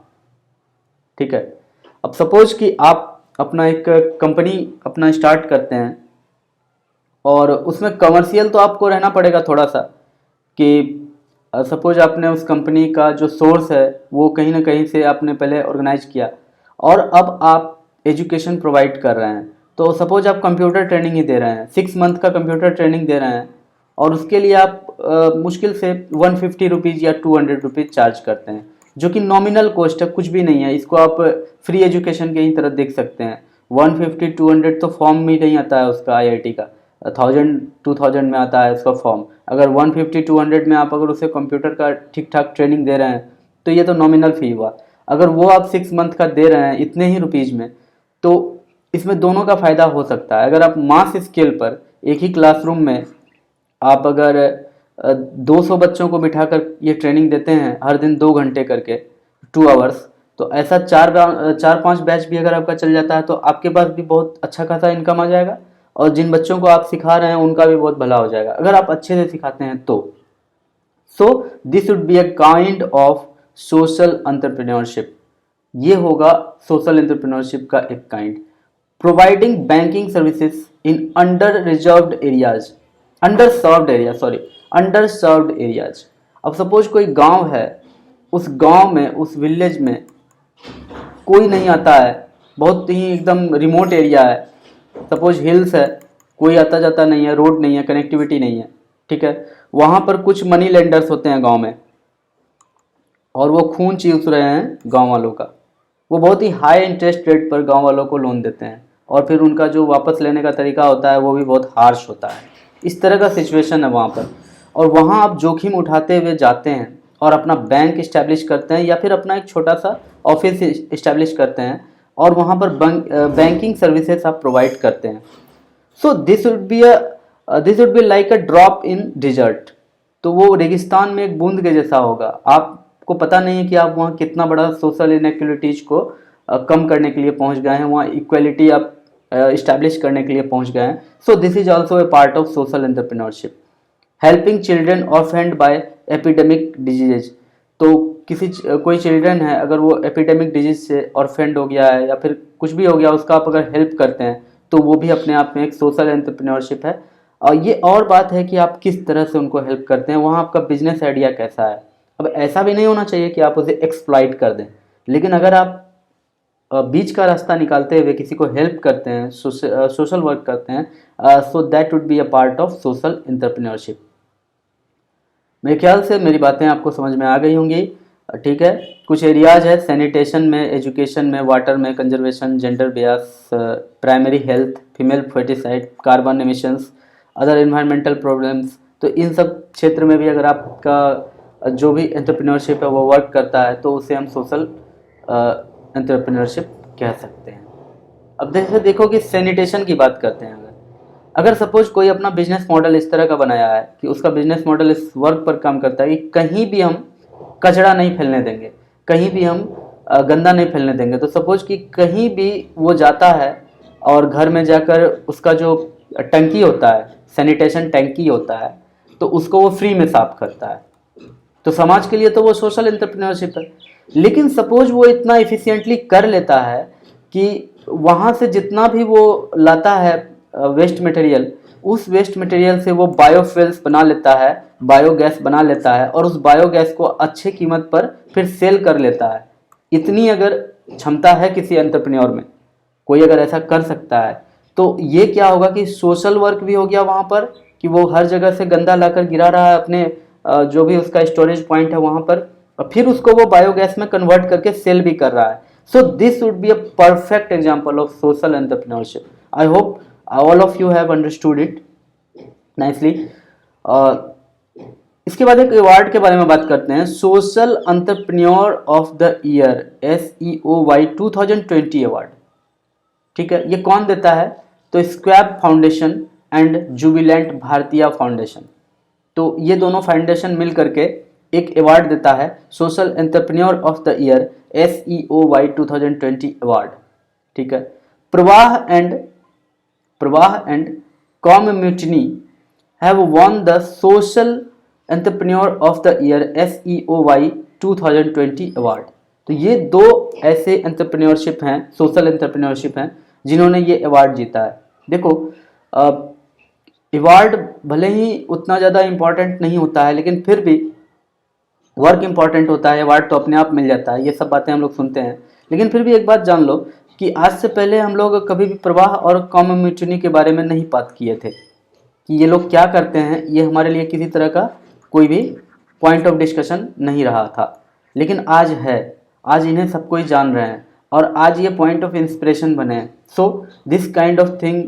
ठीक है, अब सपोज कि आप अपना एक कंपनी अपना स्टार्ट करते हैं और उसमें कमर्शियल तो आपको रहना पड़ेगा थोड़ा सा, कि सपोज आपने उस कंपनी का जो सोर्स है वो कहीं ना कहीं से आपने पहले ऑर्गेनाइज किया और अब आप एजुकेशन प्रोवाइड कर रहे हैं। तो सपोज आप कंप्यूटर ट्रेनिंग ही दे रहे हैं, 6 मंथ का कंप्यूटर ट्रेनिंग दे रहे हैं और उसके लिए आप मुश्किल से 150 रुपीज़ या 200 रुपीज़ चार्ज करते हैं, जो कि नॉमिनल कॉस्ट है, कुछ भी नहीं है। इसको आप फ्री एजुकेशन के ही तरह देख सकते हैं। 150-200 तो फॉर्म में नहीं आता है उसका, IIT का 1000-2000 में आता है उसका फॉर्म। अगर 150-200 में आप अगर उसे कंप्यूटर का ठीक ठाक ट्रेनिंग दे रहे हैं तो ये तो नॉमिनल फ़ी हुआ। अगर वो आप 6 मंथ का दे रहे हैं इतने ही रुपीज़ में, तो इसमें दोनों का फ़ायदा हो सकता है। अगर आप मास स्केल पर एक ही क्लासरूम में आप अगर 200 बच्चों को बिठाकर ये ट्रेनिंग देते हैं हर दिन 2 घंटे करके, 2 आवर्स, तो ऐसा 4-5 बैच भी अगर आपका चल जाता है तो आपके पास भी बहुत अच्छा खासा इनकम आ जाएगा और जिन बच्चों को आप सिखा रहे हैं उनका भी बहुत भला हो जाएगा, अगर आप अच्छे से सिखाते हैं तो। सो this would be a kind of social entrepreneurship. ये होगा सोशल एंटरप्रेन्योरशिप का एक kind. Providing banking services in underserved areas. अब सपोज कोई गांव है, उस गांव में, उस विलेज में कोई नहीं आता है, बहुत ही एकदम रिमोट एरिया है, सपोज हिल्स है, कोई आता जाता नहीं है, रोड नहीं है, कनेक्टिविटी नहीं है। ठीक है, वहाँ पर कुछ मनी लेंडर्स होते हैं गांव में और वो खून चूस रहे हैं गांव वालों का। वो बहुत ही हाई इंटरेस्ट रेट पर गांव वालों को लोन देते हैं और फिर उनका जो वापस लेने का तरीका होता है वो भी बहुत हार्श होता है। इस तरह का सिचुएशन है वहाँ पर, और वहाँ आप जोखिम उठाते हुए जाते हैं और अपना बैंक इस्टेब्लिश करते हैं या फिर अपना एक छोटा सा ऑफिस इस्टेब्लिश करते हैं और वहाँ पर बैंकिंग सर्विसेज आप प्रोवाइड करते हैं। So this would be like a drop in desert. तो वो रेगिस्तान में एक बूंद के जैसा होगा। आपको पता नहीं है कि आप वहाँ कितना बड़ा सोशल इनइक्वलिटीज को कम करने के लिए पहुँच गए हैं, वहाँ इक्वलिटी आप इस्टेब्लिश करने के लिए पहुँच गए हैं। So this is also a part of social entrepreneurship. Helping children orphaned by epidemic diseases. तो कोई चिल्ड्रन है, अगर वो एपिडेमिक डिजीज से ऑर्फेंड हो गया है या फिर कुछ भी हो गया, उसका आप अगर हेल्प करते हैं तो वो भी अपने आप में एक सोशल एंटरप्रेन्योरशिप है। और ये और बात है कि आप किस तरह से उनको हेल्प करते हैं, वहाँ आपका बिजनेस आइडिया कैसा है। अब ऐसा भी नहीं होना चाहिए कि आप उसे एक्सप्लॉइट कर दें, लेकिन अगर आप बीच का रास्ता निकालते हुए किसी को हेल्प करते हैं, सोशल वर्क करते हैं, so that would be a part of social entrepreneurship. मेरे ख्याल से मेरी बातें आपको समझ में आ गई होंगी। ठीक है, कुछ एरियाज है सैनिटेशन में, एजुकेशन में, वाटर में, conservation, gender bias, primary health, female foeticide, carbon emissions, other environmental problems. तो इन सब क्षेत्र में भी अगर आपका जो भी एंटरप्रेन्योरशिप है वो वर्क करता है तो उसे हम सोशल एंटरप्रेन्योरशिप कह सकते हैं। अब जैसे देखो कि सैनिटेशन की बात करते हैं, अगर सपोज कोई अपना बिजनेस मॉडल इस तरह का बनाया है कि उसका बिजनेस मॉडल इस वर्क पर काम करता है कि कहीं भी हम कचरा नहीं फैलने देंगे, कहीं भी हम गंदा नहीं फैलने देंगे। तो सपोज कि कहीं भी वो जाता है और घर में जाकर उसका जो टंकी होता है, सैनिटेशन टंकी होता है, तो उसको वो फ्री में साफ करता है। तो समाज के लिए तो वो सोशल एंटरप्रेन्योरशिप है। लेकिन सपोज वो इतना इफिशिएंटली कर लेता है कि वहाँ से जितना भी वो लाता है वेस्ट मटेरियल, उस वेस्ट मटेरियल से वो बायोफ्यूल्स बना लेता है, बायोगैस बना लेता है और उस बायोगैस को अच्छे कीमत पर फिर सेल कर लेता है। इतनी अगर क्षमता है किसी एंटरप्रेन्योर में, कोई अगर ऐसा कर सकता है, तो ये क्या होगा कि सोशल वर्क भी हो गया वहाँ पर, कि वो हर जगह से गंदा लाकर गिरा रहा है अपने जो भी उसका स्टोरेज पॉइंट है वहाँ पर, और फिर उसको वो बायोगैस में कन्वर्ट करके सेल भी कर रहा है। सो this would be a perfect example of social entrepreneurship. I hope all of you have understood it nicely। इसके बाद एक अवार्ड के बारे में बात करते हैं, social entrepreneur of the year SEOY 2020 award. ठीक है, ये कौन देता है? तो स्क्वैब फाउंडेशन एंड जुबिलेंट भारतीय फाउंडेशन। तो ये दोनों फाउंडेशन मिल करके एक अवार्ड देता है, social entrepreneur of the year SEOY 2020 award. ठीक है, प्रवाह and Com Mutiny have won the Social Entrepreneur of the Year SEOY 2020 award. तो ये दो ऐसे एंटरप्रेन्योरशिप हैं, सोशल एंटरप्रेन्योरशिप हैं, जिन्होंने ये अवार्ड जीता है। देखो, अवार्ड भले ही उतना ज़्यादा इम्पोर्टेंट नहीं होता है, लेकिन फिर भी वर्क इम्पॉर्टेंट होता है। अवार्ड तो अपने आप मिल जाता है, ये सब बातें हम लोग सुनते हैं। लेकिन फिर भी एक बात जान लो कि आज से पहले हम लोग कभी भी प्रवाह और कॉम म्यूचुनी के बारे में नहीं बात किए थे कि ये लोग क्या करते हैं। ये हमारे लिए किसी तरह का कोई भी पॉइंट ऑफ डिस्कशन नहीं रहा था, लेकिन आज है। आज इन्हें सब कोई जान रहे हैं और आज ये पॉइंट ऑफ इंस्पिरेशन बने हैं। So this kind of thing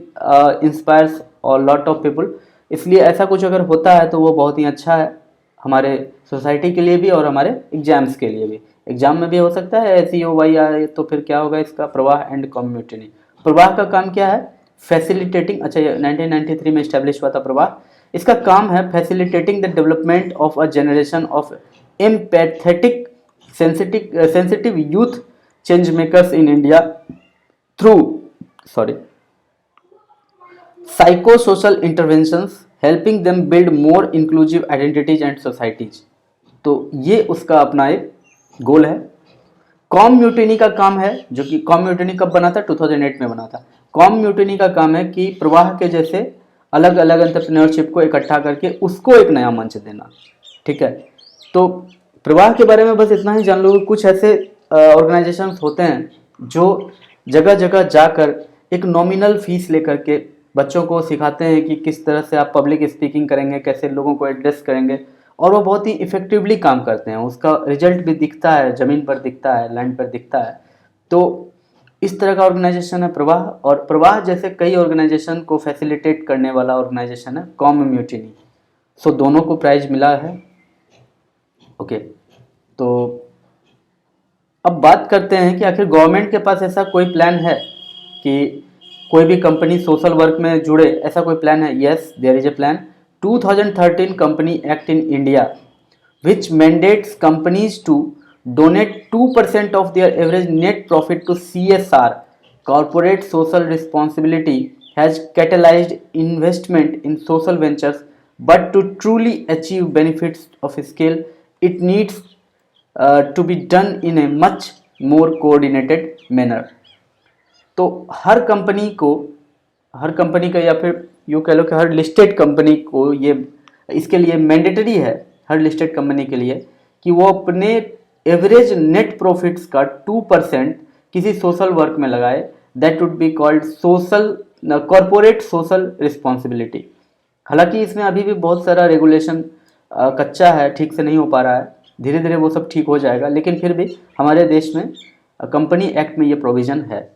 inspires और लॉट ऑफ पीपल। इसलिए ऐसा कुछ अगर होता है तो वो बहुत ही अच्छा है हमारे सोसाइटी के लिए भी और हमारे एग्जाम्स के लिए भी। एग्जाम में भी हो सकता है SEOY आए तो फिर क्या होगा इसका, प्रवाह एंड कॉम म्यूचुनी। प्रवाह का काम क्या है? फैसिलिटेटिंग। अच्छा, ये 1993 में इस्टेब्लिश हुआ था प्रवाह। इसका काम है facilitating the development of a generation of empathetic sensitive youth change makers in India through psycho social interventions helping them build more inclusive identities and societies. तो ये उसका अपना एक गोल है। कॉम म्यूटिनी का काम है, जो कि कॉम म्यूटिनी कब बना था? 2008 में बना था। कॉम म्यूटिनी का काम है कि प्रवाह के जैसे अलग अलग एंटरप्रेन्योरशिप को इकट्ठा करके उसको एक नया मंच देना। ठीक है, तो प्रवाह के बारे में बस इतना ही जान लो। कुछ ऐसे ऑर्गेनाइजेशंस होते हैं जो जगह जगह जाकर एक नॉमिनल फीस लेकर के बच्चों को सिखाते हैं कि किस तरह से आप पब्लिक स्पीकिंग करेंगे, कैसे लोगों को एड्रेस करेंगे, और वो बहुत ही इफेक्टिवली काम करते हैं। उसका रिजल्ट भी दिखता है, ज़मीन पर दिखता है, लैंड पर दिखता है। तो इस तरह का ऑर्गेनाइजेशन है प्रवाह। और प्रवाह जैसे कई ऑर्गेनाइजेशन को फैसिलिटेट करने वाला ऑर्गेनाइजेशन है कॉम म्यूटिनी। सो दोनों को प्राइज मिला है। ओके, तो अब बात करते हैं कि आखिर गवर्नमेंट के पास ऐसा कोई प्लान है कि कोई भी कंपनी सोशल वर्क में जुड़े, ऐसा कोई प्लान है? Yes, there is a plan. 2013 company act in India which mandates companies to donate 2% of their average net profit to CSR, corporate social responsibility, has catalyzed investment in social ventures, but to truly achieve benefits of scale, it needs to be done in a much more coordinated manner. तो हर company का, या फिर यूँ कह लो कि हर listed company को ये, इसके लिए मैंडेटरी है हर लिस्टेड कंपनी के लिए कि वो अपने एवरेज नेट प्रॉफिट्स का 2% किसी सोशल वर्क में लगाए। That would be called social corporate social responsibility. हालांकि इसमें अभी भी बहुत सारा रेगुलेशन कच्चा है, ठीक से नहीं हो पा रहा है, धीरे धीरे वो सब ठीक हो जाएगा, लेकिन फिर भी हमारे देश में कंपनी एक्ट में ये प्रोविज़न है।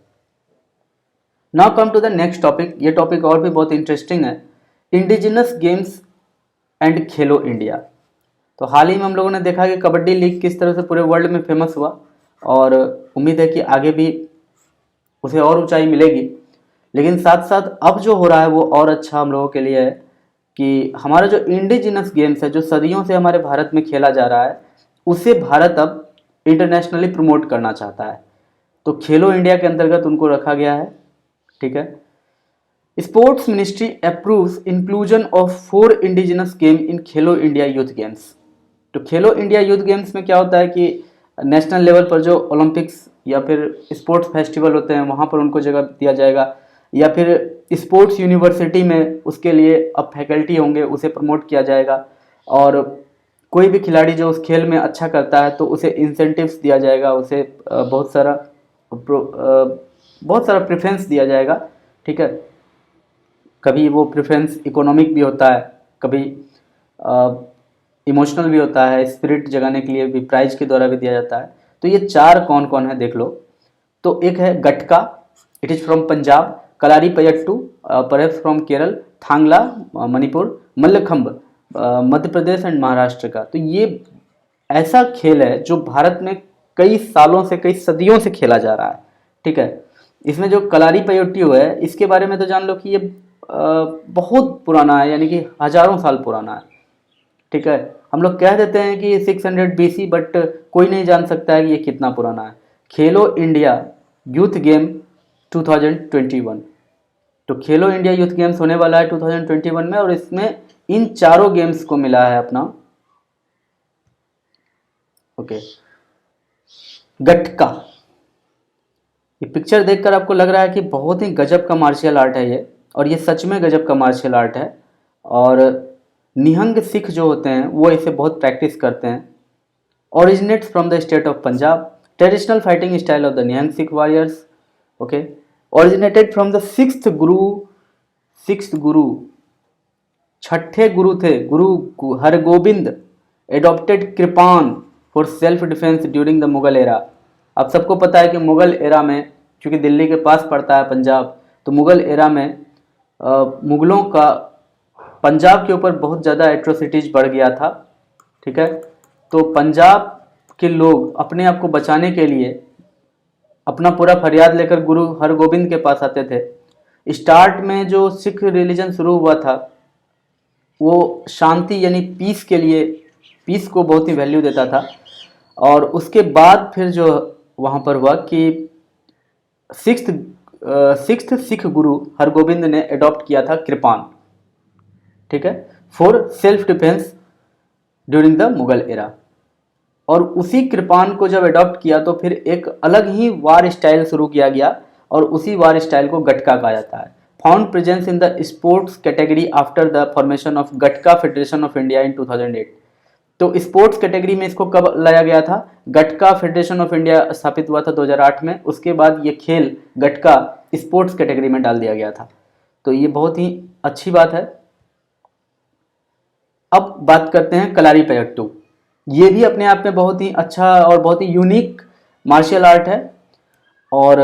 Now come to the next topic. ये टॉपिक और भी बहुत इंटरेस्टिंग है, indigenous games and Khelo India. तो हाल ही में हम लोगों ने देखा कि कबड्डी लीग किस तरह से पूरे वर्ल्ड में फेमस हुआ, और उम्मीद है कि आगे भी उसे और ऊंचाई मिलेगी। लेकिन साथ साथ अब जो हो रहा है वो और अच्छा हम लोगों के लिए है कि हमारा जो इंडिजिनस गेम्स है, जो सदियों से हमारे भारत में खेला जा रहा है, उसे भारत अब इंटरनेशनली प्रमोट करना चाहता है। तो खेलो इंडिया के अंतर्गत उनको रखा गया है। ठीक है। Sports ministry approves inclusion of 4 indigenous game in Khelo India youth games. तो खेलो इंडिया यूथ गेम्स में क्या होता है कि नेशनल लेवल पर जो ओलंपिक्स या फिर स्पोर्ट्स फेस्टिवल होते हैं वहाँ पर उनको जगह दिया जाएगा, या फिर स्पोर्ट्स यूनिवर्सिटी में उसके लिए अब फैकल्टी होंगे, उसे प्रमोट किया जाएगा। और कोई भी खिलाड़ी जो उस खेल में अच्छा करता है तो उसे इंसेंटिव्स दिया जाएगा, उसे बहुत सारा प्रेफरेंस दिया जाएगा। ठीक है। कभी वो प्रेफरेंस इकोनॉमिक भी होता है, कभी इमोशनल भी होता है, स्पिरिट जगाने के लिए भी प्राइज के द्वारा भी दिया जाता है। तो ये 4 कौन कौन है देख लो। तो एक है Gatka, it is from Punjab, Kalari Payattu perhaps from Kerala, Thangla Manipur, Mallakhamb Madhya Pradesh and Maharashtra का। तो ये ऐसा खेल है जो भारत में कई सालों से, कई सदियों से खेला जा रहा है। ठीक है। इसमें जो कलारी पयट्टू है, इसके बारे में तो जान लो कि ये बहुत पुराना है, यानी कि हजारों साल पुराना है। ठीक है। हम लोग कह देते हैं कि 600 BC, बट कोई नहीं जान सकता है कि ये कितना पुराना है। खेलो इंडिया यूथ गेम 2021। तो खेलो इंडिया यूथ गेम्स होने वाला है 2021 में, और इसमें इन चारों गेम्स को मिला है अपना गटका। ये पिक्चर देखकर आपको लग रहा है कि बहुत ही गजब का मार्शल आर्ट है ये, और ये सच में गजब का मार्शल आर्ट है। और निहंग सिख जो होते हैं वो इसे बहुत प्रैक्टिस करते हैं। Originates from the state of Punjab, traditional fighting style of the Nihang Sikh warriors. Okay. Originated from the sixth guru, छठे गुरु थे, Guru Hargobind adopted kirpan for self defence during the Mughal era. अब सबको पता है कि मुगल एरा में, क्योंकि दिल्ली के पास पड़ता है पंजाब, तो मुगल एरा में मुगलों का पंजाब के ऊपर बहुत ज़्यादा एट्रोसिटीज बढ़ गया था। ठीक है। तो पंजाब के लोग अपने आप को बचाने के लिए अपना पूरा फरियाद लेकर गुरु हरगोबिंद के पास आते थे। स्टार्ट में जो सिख रिलीजन शुरू हुआ था वो शांति यानी पीस के लिए, पीस को बहुत ही वैल्यू देता था। और उसके बाद फिर जो वहाँ पर हुआ कि सिक्स्थ सिख गुरु हरगोबिंद ने अडॉप्ट किया था कृपान। ठीक है। For self defence during the Mughal era. और उसी कृपान को जब अडॉप्ट किया तो फिर एक अलग ही वार स्टाइल शुरू किया गया, और उसी वार स्टाइल को गटका कहा जाता है। Found presence in the sports category after the formation of gatka federation of India in 2008। तो स्पोर्ट्स कैटेगरी में इसको कब लाया गया था? गटका फेडरेशन ऑफ इंडिया स्थापित हुआ था 2008 में। उसके बाद ये खेल गटका स्पोर्ट्स कैटेगरी में डाल दिया गया था। तो ये बहुत ही अच्छी बात है। अब बात करते हैं कलारी पयट्टू। ये भी अपने आप में बहुत ही अच्छा और बहुत ही यूनिक मार्शल आर्ट है। और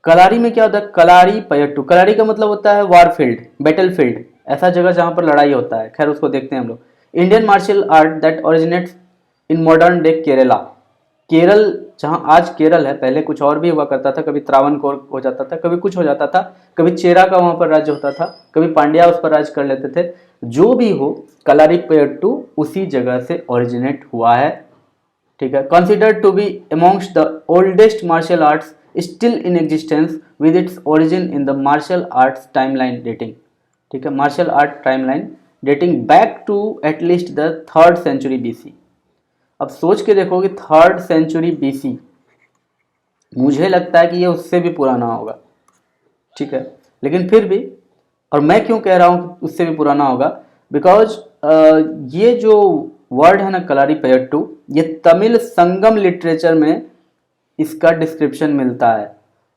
कलारी में क्या होता है? कलारी पयट्टू, कलारी का मतलब होता है वार फील्ड, बैटल फील्ड, ऐसा जगह जहाँ पर लड़ाई होता है। खैर उसको देखते हैं हम लोग। Indian martial art that originates in modern day Kerala. Kerala, जहाँ आज केरल है, पहले कुछ और भी हुआ करता था, कभी त्रावणकोर हो जाता था, कभी कुछ हो जाता था, कभी चेरा का वहाँ पर राज्य होता था, कभी पांड्या उस पर राज कर लेते थे। जो भी हो, कलारीपयट्टू उसी जगह से ओरिजिनेट हुआ है। ठीक है, considered to be amongst the oldest martial arts still in existence with its origin in the martial arts timeline dating. ठीक है, martial art timeline dating back to at least the 3rd century BC. अब सोच के देखो कि 3rd century BC, मुझे लगता है कि ये उससे भी पुराना होगा। ठीक है, लेकिन फिर भी, और मैं क्यों कह रहा हूँ कि उससे भी पुराना होगा, बिकॉज ये जो वर्ड है ना कलारीपयट्टू, ये तमिल संगम लिटरेचर में इसका डिस्क्रिप्शन मिलता है।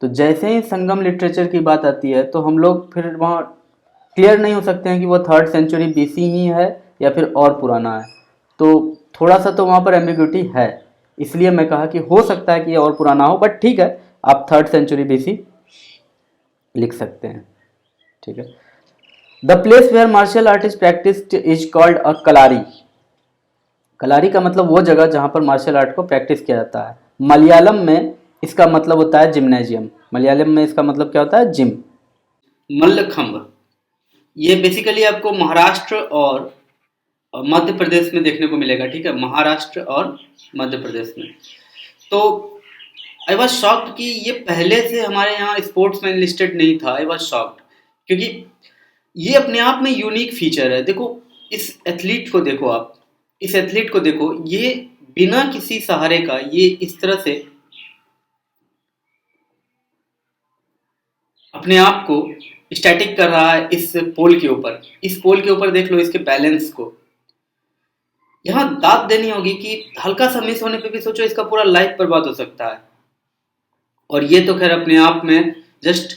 तो जैसे ही संगम लिटरेचर की बात आती है तो हम लोग फिर वहाँ क्लियर नहीं हो सकते हैं कि वो 3rd सेंचुरी बीसी ही है या फिर और पुराना है। तो थोड़ा सा तो वहाँ पर एम्बिग्यूटी है, इसलिए मैं कहा कि हो सकता है कि ये और पुराना हो, बट ठीक है, आप 3rd सेंचुरी बीसी लिख सकते हैं। ठीक है, the place where martial art is practised is called a kalari. Kalari का मतलब वो जगह जहाँ पर मार्शल आर्ट को प्रैक्टिस किया जाता है। मलयालम में इसका मतलब होता है जिम्नेजियम। मलयालम में इसका मतलब क्या होता है? जिम। मल्लखंब, ये बेसिकली आपको महाराष्ट्र और मध्य प्रदेश में देखने को मिलेगा। ठीक है, महाराष्ट्र और मध्य प्रदेश में। तो आई वॉज शॉक्ड कि ये पहले से हमारे यहाँ स्पोर्ट्स में लिस्टेड नहीं था। आई वॉज शॉक्ड क्योंकि ये अपने आप में यूनिक फीचर है। देखो इस एथलीट को देखो, आप इस एथलीट को देखो, ये बिना किसी सहारे का ये इस तरह से अपने आप को स्टैटिक कर रहा है इस पोल के ऊपर। इस पोल के ऊपर देख लो इसके बैलेंस को। यहाँ दाद देनी होगी कि हल्का सा मिस होने पे भी सोचो इसका पूरा लाइफ बर्बाद हो सकता है। और ये तो खैर अपने आप में जस्ट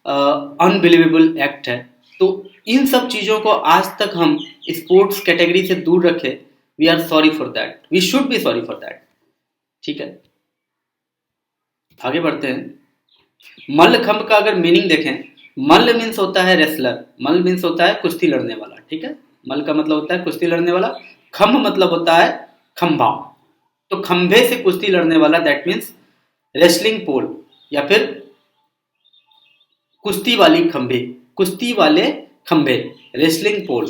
अनबिलीवेबल एक्ट है। तो इन सब चीज़ों को आज तक हम स्पोर्ट्स कैटेगरी से दूर रखे। We are sorry for that, we should be sorry for that. ठीक है, आगे बढ़ते हैं। मल्लखंब का अगर मीनिंग देखें, मल्ल मीन्स होता है रेसलर, मल्ल मीन्स होता है कुश्ती लड़ने वाला। ठीक है, मल्ल का मतलब होता है कुश्ती लड़ने वाला। खंभ मतलब होता है खंभा, तो खंभे से कुश्ती लड़ने वाला, दैट मीन्स रेसलिंग पोल या फिर कुश्ती वाली खंभे, कुश्ती वाले खंभे, रेसलिंग पोल,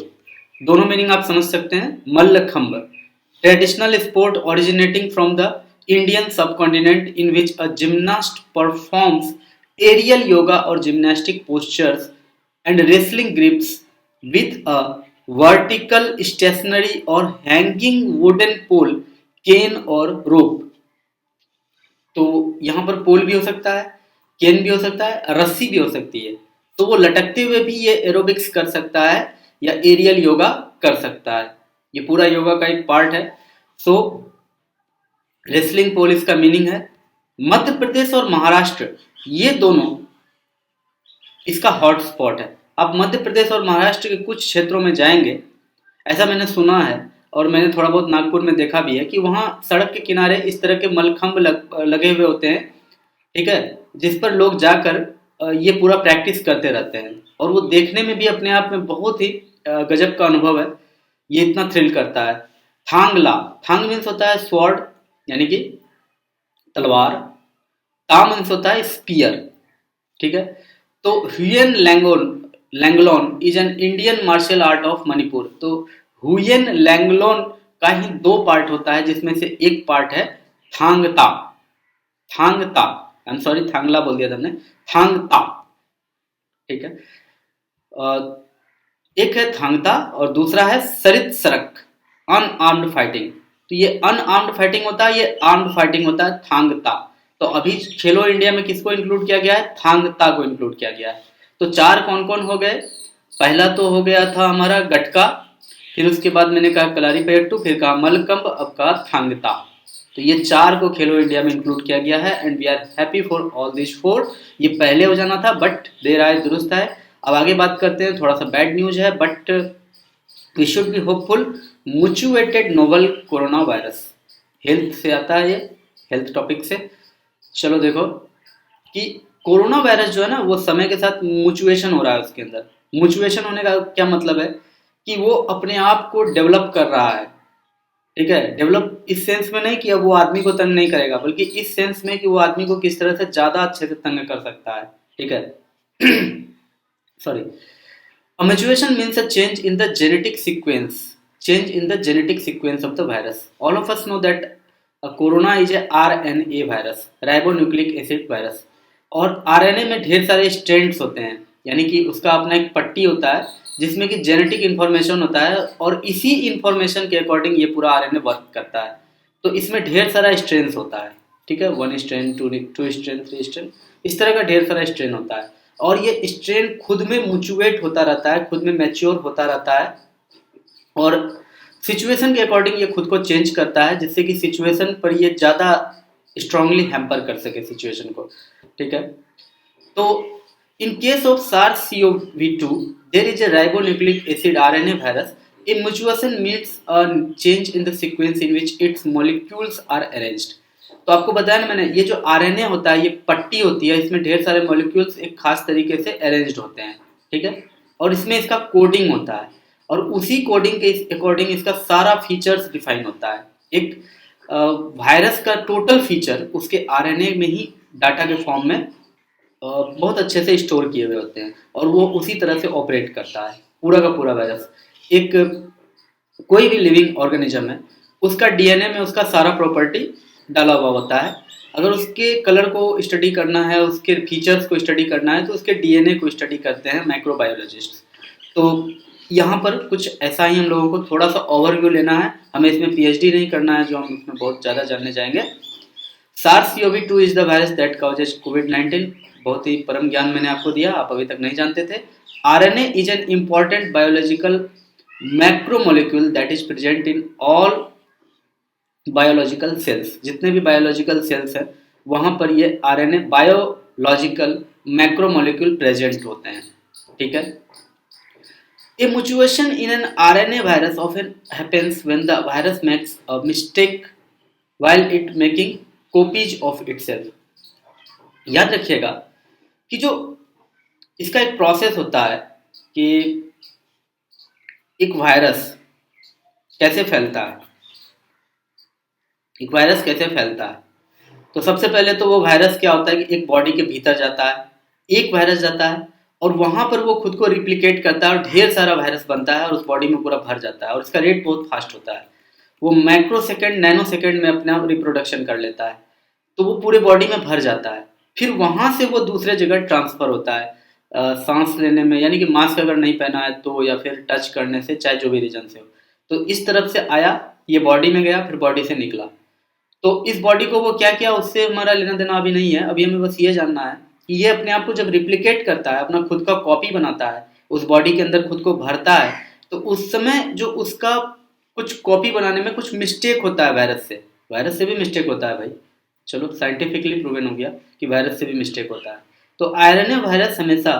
दोनों मीनिंग आप समझ सकते हैं। Mallakhamb, traditional sport originating from the Indian subcontinent in which a gymnast performs aerial yoga और gymnastic postures and wrestling grips with a vertical stationary और हैंगिंग वुडन पोल, केन और रोप। तो यहाँ पर पोल भी हो सकता है, केन भी हो सकता है, रस्सी भी हो सकती है। तो वो लटकते हुए भी ये एरोबिक्स कर सकता है या एरियल योगा कर सकता है। ये पूरा योगा का एक पार्ट है। सो रेसलिंग पोल इसका मीनिंग है। मध्य प्रदेश और महाराष्ट्र ये दोनों इसका हॉटस्पॉट है। आप मध्य प्रदेश और महाराष्ट्र के कुछ क्षेत्रों में जाएंगे, ऐसा मैंने सुना है और मैंने थोड़ा बहुत नागपुर में देखा भी है कि वहाँ सड़क के किनारे इस तरह के मलखंभ लगे हुए होते हैं। ठीक है, जिस पर लोग जाकर ये पूरा प्रैक्टिस करते रहते हैं और वो देखने में भी अपने आप में बहुत ही गजब का अनुभव है। ये इतना थ्रिल करता है। थांगला, थांग मीन्स होता है स्वॉर्ड यानी कि तलवार, ता मीन्स होता है स्पीयर। ठीक है, तो Huyen Langlon is an Indian martial art of Manipur. तो हुयन लैंगलोन का ही दो पार्ट होता है, जिसमें से एक पार्ट है थांगता। थांगता, आई एम सॉरी थांगला बोल दिया था हमने, थांगता। ठीक है, एक है थांगता और दूसरा है सरित सरक, अनआर्म्ड फाइटिंग। तो ये अनआर्म्ड फाइटिंग होता है, ये आर्म्ड फाइटिंग होता है थांगता। तो अभी खेलो इंडिया में किसको इंक्लूड किया गया है? थांगता को इंक्लूड किया गया है। तो चार कौन कौन हो गए? पहला तो हो गया था हमारा गटका, फिर उसके बाद मैंने कहा कलारीपयट्टू, फिर कहा मल्लखंब, अब कहा थांगता। तो ये चार को खेलो इंडिया में इंक्लूड किया गया है and we are happy for all this four. ये पहले हो जाना था बट देर आए दुरुस्त है। अब आगे बात करते हैं, थोड़ा सा बैड न्यूज है but we should be hopeful. Mutated novel corona virus, health से आता है ये, हेल्थ टॉपिक से। चलो देखो कि कोरोना वायरस जो है ना वो समय के साथ मुचुएशन हो रहा है उसके अंदर। मुचुएशन होने का क्या मतलब है कि वो अपने आप को डेवलप कर रहा है। ठीक है। डेवलप इस सेंस में नहीं कि अब वो आदमी को तंग नहीं करेगा, बल्कि इस सेंस में कि वो आदमी को किस तरह से ज़्यादा अच्छे से तंग कर सकता है। ठीक है। Sorry. A mutation means a change in the genetic sequence. Change in the genetic sequence of the virus. All of us know that corona is a RNA virus, ribonucleic acid virus. और RNA में ढेर सारे strands होते हैं, यानी कि उसका अपना एक पट्टी होता है जिसमें कि जेनेटिक इन्फॉर्मेशन होता है, और इसी इन्फॉर्मेशन के अकॉर्डिंग ये पूरा RNA वर्क करता है। तो इसमें ढेर सारा स्ट्रेंस होता है। ठीक है, 1 स्ट्रेन, 2 स्ट्रेन, 3 स्ट्रेन, इस तरह का ढेर सारा स्ट्रेन होता है। और ये स्ट्रेन खुद में म्यूचुएट होता रहता है, खुद में मैच्योर होता रहता है, और सिचुएशन के अकॉर्डिंग ये खुद को चेंज करता है, जिससे कि सिचुएशन पर ये ज़्यादा स्ट्रांगली हैम्पर कर सके सिचुएशन को। ठीक है। तो in case of SARS-CoV-2, there is a ribonucleic acid RNA virus. A mutation means a change in the sequence in which its molecules are arranged. तो आपको बताया ना मैंने, ये जो RNA होता है, ये पट्टी होती है, इसमें ढेर सारे मॉलिक्यूल्स एक खास तरीके से अरेंज्ड होते हैं। ठीक है। और इसमें इसका कोडिंग होता है, और उसी कोडिंग के अकॉर्डिंग इसका सारा फीचर्स डिफाइन होता है। एक वायरस का टोटल फीचर उसके RNA में ही डाटा के फॉर्म में बहुत अच्छे से स्टोर किए हुए होते हैं, और वो उसी तरह से ऑपरेट करता है पूरा का पूरा वायरस। एक कोई भी लिविंग ऑर्गेनिज्म है, उसका डीएनए में उसका सारा प्रॉपर्टी डाला हुआ होता है। अगर उसके कलर को स्टडी करना है, उसके फीचर्स को स्टडी करना है, तो उसके डीएनए को स्टडी करते हैं माइक्रोबायोलॉजिस्ट। तो यहाँ पर कुछ ऐसा ही हम लोगों को थोड़ा सा ओवरव्यू लेना है, हमें इसमें पीएचडी नहीं करना है जो हम इसमें बहुत ज़्यादा जानने जाएंगे। SARS-CoV-2 is the virus that causes कोविड-19। बहुत ही परम ज्ञान मैंने आपको दिया, आप अभी तक नहीं जानते थे। RNA is an important biological macromolecule that is present in all biological cells. जितने भी बायोलॉजिकल सेल्स हैं वहाँ पर ये RNA बायोलॉजिकल मैक्रोमोलिक्यूल प्रेजेंट होते हैं। ठीक है। A mutation in an RNA virus often happens when the virus makes a mistake while it making copies of itself. याद रखिएगा कि जो इसका एक प्रोसेस होता है कि एक वायरस कैसे फैलता है। एक वायरस कैसे फैलता है, तो सबसे पहले तो वो वायरस क्या होता है कि एक बॉडी के भीतर जाता है, एक वायरस जाता है, और वहां पर वो खुद को रिप्लिकेट करता है, और ढेर सारा वायरस बनता है, और उस बॉडी में पूरा भर जाता है, और इसका रेट बहुत फास्ट होता है। वो माइक्रो सेकेंड, नैनो सेकेंड में अपना रिप्रोडक्शन कर लेता है, तो वो पूरे बॉडी में भर जाता है। फिर वहां से वो दूसरे जगह ट्रांसफर होता है, सांस लेने में, यानी कि मास्क अगर नहीं पहना है तो, या फिर टच करने से, चाहे जो भी रीजन से हो। तो इस तरफ से आया, ये बॉडी में गया, फिर बॉडी से निकला। तो इस बॉडी को वो क्या किया, उससे हमारा लेना देना अभी नहीं है। अभी हमें बस ये जानना है कि ये अपने आप को जब रिप्लिकेट करता है, अपना खुद का कॉपी बनाता है, उस बॉडी के अंदर खुद को भरता है, तो उस समय जो उसका कुछ कॉपी बनाने में कुछ मिस्टेक होता है वायरस से भी मिस्टेक होता है भाई। चलो, साइंटिफिकली प्रूवन हो गया कि वायरस से भी मिस्टेक होता है। तो आरएनए वायरस हमेशा,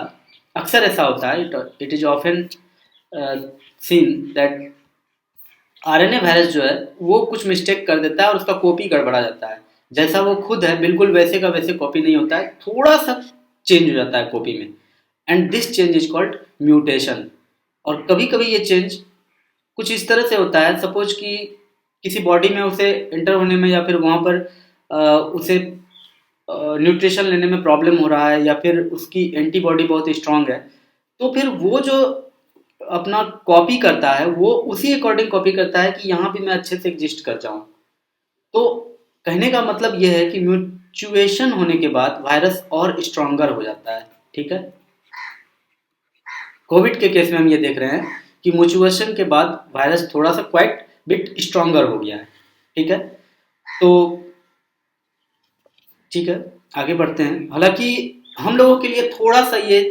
अक्सर ऐसा होता है, it is often seen that RNA virus जो है वो कुछ मिस्टेक कर देता है, और उसका कॉपी गड़बड़ा जाता है। जैसा वो खुद है बिल्कुल वैसे का वैसे कॉपी नहीं होता है, थोड़ा सा चेंज हो जाता है कॉपी में, and this change is called mutation. और कभी कभी ये चेंज कुछ इस तरह से होता है, सपोज कि किसी बॉडी में उसे एंटर होने में, या फिर वहाँ पर उसे न्यूट्रिशन लेने में प्रॉब्लम हो रहा है, या फिर उसकी एंटीबॉडी बहुत स्ट्रांग है, तो फिर वो जो अपना कॉपी करता है वो उसी अकॉर्डिंग कॉपी करता है कि यहाँ भी मैं अच्छे से एग्जिस्ट कर जाऊँ। तो कहने का मतलब यह है कि म्यूचुएशन होने के बाद वायरस और स्ट्रांगर हो जाता है। ठीक है। कोविड के केस में हम ये देख रहे हैं कि म्यूचुएशन के बाद वायरस थोड़ा सा क्वाइट बिट स्ट्रांगर हो गया है। ठीक है। तो ठीक है, आगे बढ़ते हैं। हालांकि हम लोगों के लिए थोड़ा सा ये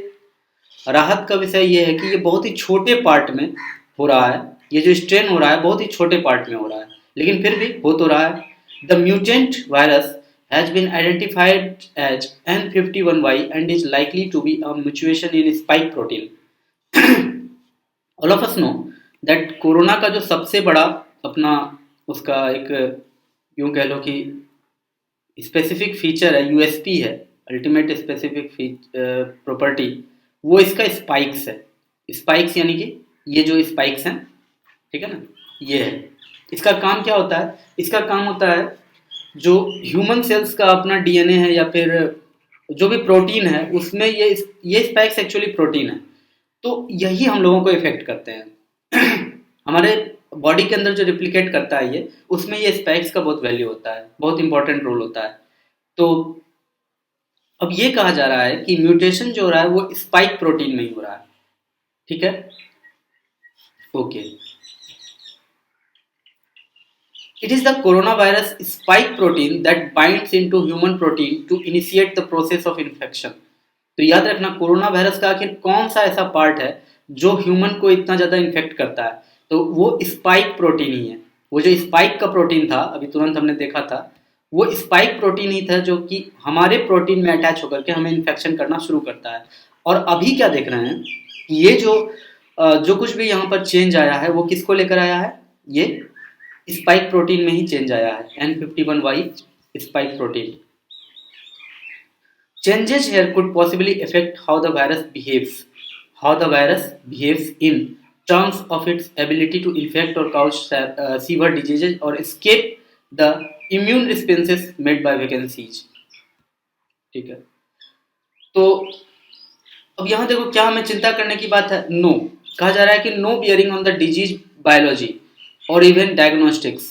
राहत का विषय ये है कि ये बहुत ही छोटे पार्ट में हो रहा है। ये जो स्ट्रेन हो रहा है बहुत ही छोटे पार्ट में हो रहा है, लेकिन फिर भी हो तो रहा है। The mutant virus has been identified as N51Y and is likely to be a mutation in spike protein. All of us know that corona का जो सबसे बड़ा अपना उसका एक, यूं कह लो कि स्पेसिफिक फीचर है, यूएसपी है, अल्टीमेट स्पेसिफिक प्रॉपर्टी, वो इसका स्पाइक्स है। स्पाइक्स यानी कि ये जो स्पाइक्स हैं, ठीक है ना, ये है। इसका काम क्या होता है? इसका काम होता है जो ह्यूमन सेल्स का अपना डीएनए है या फिर जो भी प्रोटीन है उसमें ये स्पाइक्स एक्चुअली प्रोटीन है, तो यही हम लोगों को इफेक्ट करते हैं। हमारे बॉडी के अंदर जो रिप्लिकेट करता है ये, उसमें ये स्पाइक्स का बहुत वैल्यू होता है, बहुत इंपॉर्टेंट रोल होता है। तो अब ये कहा जा रहा है कि म्यूटेशन जो हो रहा है वो स्पाइक प्रोटीन में ही हो रहा है, ठीक है, okay. It is the coronavirus spike protein that binds into human protein to initiate the process of infection. तो याद रखना कोरोना वायरस का आखिर कौन सा ऐसा पार्ट है जो ह्यूमन को इतना ज़्यादा इन्फेक्ट करता है, तो वो स्पाइक प्रोटीन ही है। वो जो स्पाइक का प्रोटीन था अभी तुरंत हमने देखा था, वो स्पाइक प्रोटीन ही था जो कि हमारे प्रोटीन में अटैच होकर के हमें इन्फेक्शन करना शुरू करता है। और अभी क्या देख रहे हैं, ये जो कुछ भी यहाँ पर चेंज आया है वो किसको लेकर आया है, ये स्पाइक प्रोटीन में ही चेंज आया है, N51Y spike protein. Changes here could possibly affect how the virus behaves in terms of its ability to infect or cause severe diseases or escape the immune responses made by vaccines। ठीक है, तो अब यहाँ देखो क्या हमें चिंता करने की बात है, नो, कहा जा रहा है कि no bearing on the disease biology और इवन डायग्नोस्टिक्स।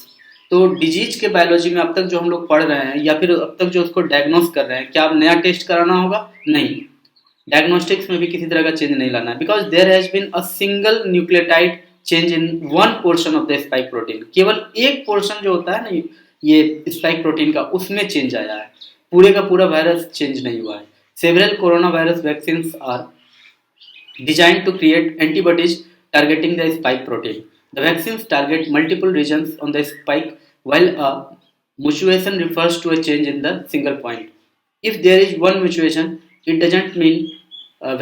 तो डिजीज के बायोलॉजी में अब तक जो हम लोग पढ़ रहे हैं या फिर अब तक जो उसको डायग्नोस कर रहे हैं, क्या अब नया टेस्ट कराना होगा? नहीं, डायग्नोस्टिक्स में भी किसी तरह का चेंज नहीं लाना है, because there has been a single nucleotide change in one portion of the spike protein. केवल एक पोर्शन जो होता है ना ये स्पाइक प्रोटीन का, उसमें चेंज आया है, पूरे का पूरा वायरस चेंज नहीं हुआ है। Several corona virus vaccine are designed to create antibodies targeting the spike protein. The vaccines target multiple regions on the spike, while a mutation refers to a change in the single point. If there is one mutation, it doesn't mean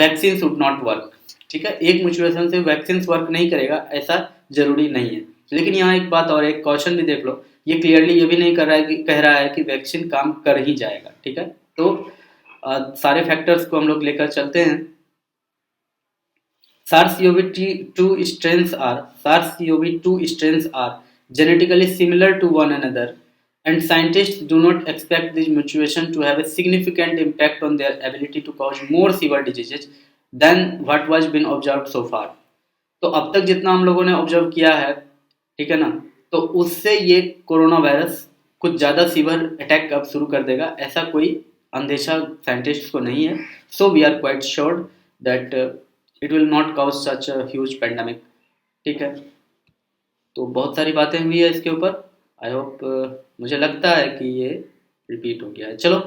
vaccines would not work. ठीक है, एक mutation से vaccine work नहीं करेगा ऐसा जरूरी नहीं है। लेकिन यहाँ एक बात और, एक क्वेश्चन भी देख लो, ये क्लियरली ये भी नहीं कर रहा है कि कह रहा है कि वैक्सीन काम कर ही जाएगा। ठीक है, तो सारे फैक्टर्स को हम लोग लेकर चलते हैं। SARS-CoV-2 strains are genetically similar to one another, and scientists do not expect this mutation to have a significant impact on their ability to cause more severe diseases than what was been observed so far। तो अब तक जितना हम लोगों ने observe किया है, ठीक है ना, तो उससे ये कोरोना वायरस कुछ ज़्यादा सीवियर अटैक अब शुरू कर देगा, ऐसा कोई अंदेशा साइंटिस्ट को नहीं है। So we are quite sure that it will not cause such a huge pandemic. ठीक है, तो बहुत सारी बातें हुई है इसके ऊपर। आई होप मुझे लगता है कि ये रिपीट हो गया है। चलो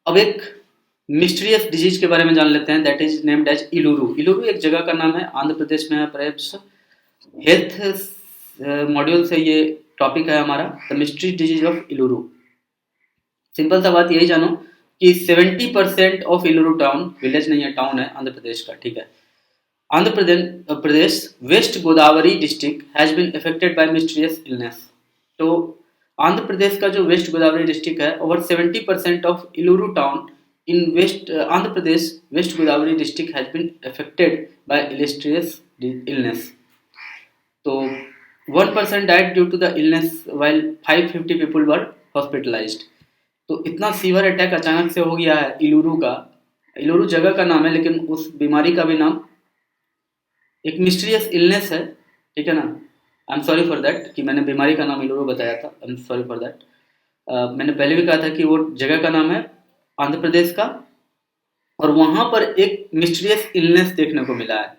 अब एक मिस्टीरियस डिजीज के बारे में जान लेते हैं, दैट इज नेम्ड एज इलुरु। इलुरु एक जगह का नाम है, आंध्र प्रदेश में है। परहैप्स हेल्थ मॉड्यूल से ये टॉपिक है हमारा, the mystery disease of Eluru. Simple सा बात यही जानो कि 70% ऑफ इलुरु टाउन, विलेज नहीं है टाउन है आंध्र प्रदेश का, ठीक है, Andhra Pradesh west Godavari district has been affected by mysterious illness. तो आंध्र प्रदेश का जो वेस्ट गोदावरी डिस्ट्रिक्ट है, over 70% of Eluru town in west Andhra Pradesh west Godavari district has been affected by mysterious illness. तो 1% died due to the illness while 550 people were hospitalized। तो इतना severe attack अचानक से हो गया है इलुरु का। इलुरु जगह का नाम है, लेकिन उस बीमारी का भी नाम एक मिस्टीरियस इलनेस है। ठीक है ना, आई एम सॉरी फॉर दैट कि मैंने बीमारी का नाम इलुरु बताया था, आई एम सॉरी फॉर दैट। मैंने पहले भी कहा था कि वो जगह का नाम है आंध्र प्रदेश का, और वहाँ पर एक मिस्टीरियस इलनेस देखने को मिला है।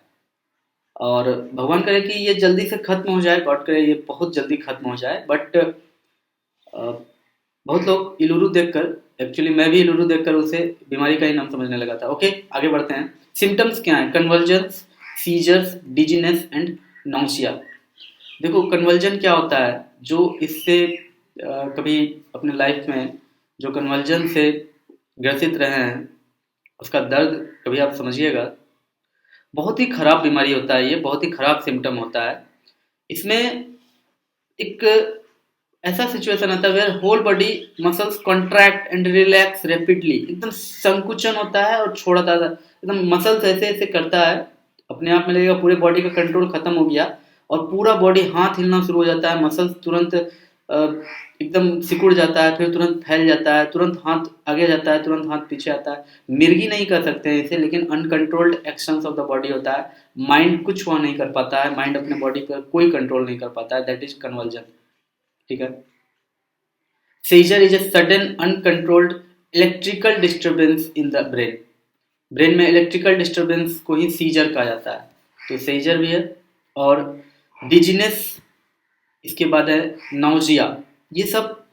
और भगवान करे कि ये जल्दी से खत्म हो जाए, गॉड करे ये बहुत जल्दी खत्म हो जाए। बट बहुत लोग इलुरु देखकर, एक्चुअली मैं भी इलुरु देखकर उसे बीमारी का ही नाम समझने लगा था। ओके, आगे बढ़ते हैं। सिम्टम्स क्या है? Convulsions, seizures, dizziness and nausea. देखो कन्वर्जन क्या होता है, जो इससे कभी अपने लाइफ में जो कन्वर्जन से ग्रसित रहे हैं उसका दर्द कभी आप समझिएगा। बहुत ही खराब बीमारी होता है ये, बहुत ही खराब सिम्टम होता है। इसमें एक ऐसा सिचुएशन आता है where whole body muscles contract and relax rapidly. एकदम संकुचन होता है और छोड़ा था, एकदम मसल्स ऐसे ऐसे करता है, अपने आप में लगेगा पूरे बॉडी का कंट्रोल खत्म हो गया और पूरा बॉडी हाथ हिलना शुरू हो जाता है, मसल्स तुरंत एकदम सिकुड़ जाता है, फिर तुरंत फैल जाता है, तुरंत हाथ आगे जाता है, तुरंत हाथ पीछे आता है। मिर्गी नहीं कर सकते हैं इसे, लेकिन uncontrolled actions of the body होता है। माइंड कुछ वहाँ नहीं कर पाता है, माइंड अपने बॉडी पर कोई कंट्रोल नहीं कर पाता है, दैट इज कन्वर्जन। ठीक है। Seizure is a sudden uncontrolled electrical disturbance in the brain. Brain में इलेक्ट्रिकल डिस्टर्बेंस को ही सीजर कहा जाता है, तो सीजर भी है। और डिजीनेस, इसके बाद है नाउजिया। ये सब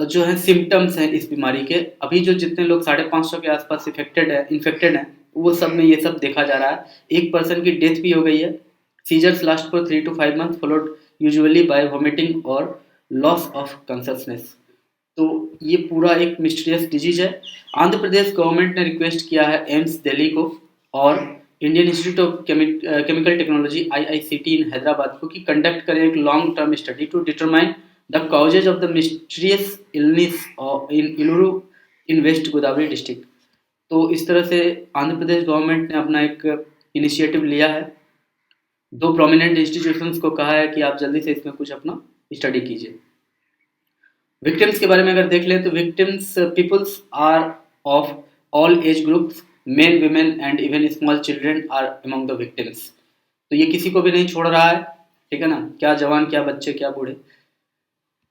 जो है सिम्टम्स हैं इस बीमारी के। अभी जो जितने लोग 550 के आसपास इन्फेक्टेड हैं वो सब में ये सब देखा जा रहा है। एक पर्सन की डेथ भी हो गई है। Seizures last for 3 to 5 months followed usually by vomiting और लॉस ऑफ कॉन्शसनेस। तो ये पूरा एक मिस्टीरियस डिजीज है। आंध्र प्रदेश गवर्नमेंट ने रिक्वेस्ट किया है एम्स दिल्ली को और Indian institute of chemical technology IICT in Hyderabad को कि कंडक्ट करें एक long term study to determine the causes of the mysterious illness in Eluru in west Godavari district. तो इस तरह से आंध्र प्रदेश गवर्नमेंट ने अपना एक इनिशिएटिव लिया है। 2 प्रोमिनेंट इंस्टीट्यूशंस को कहा है कि आप जल्दी से इसमें कुछ अपना स्टडी कीजिए। विक्टिम्स के बारे में अगर देख लें तो victims peoples are of all age groups, men women and even small children are among the victims. तो ये किसी को भी नहीं छोड़ रहा है, ठीक है ना, क्या जवान क्या बच्चे क्या बूढ़े।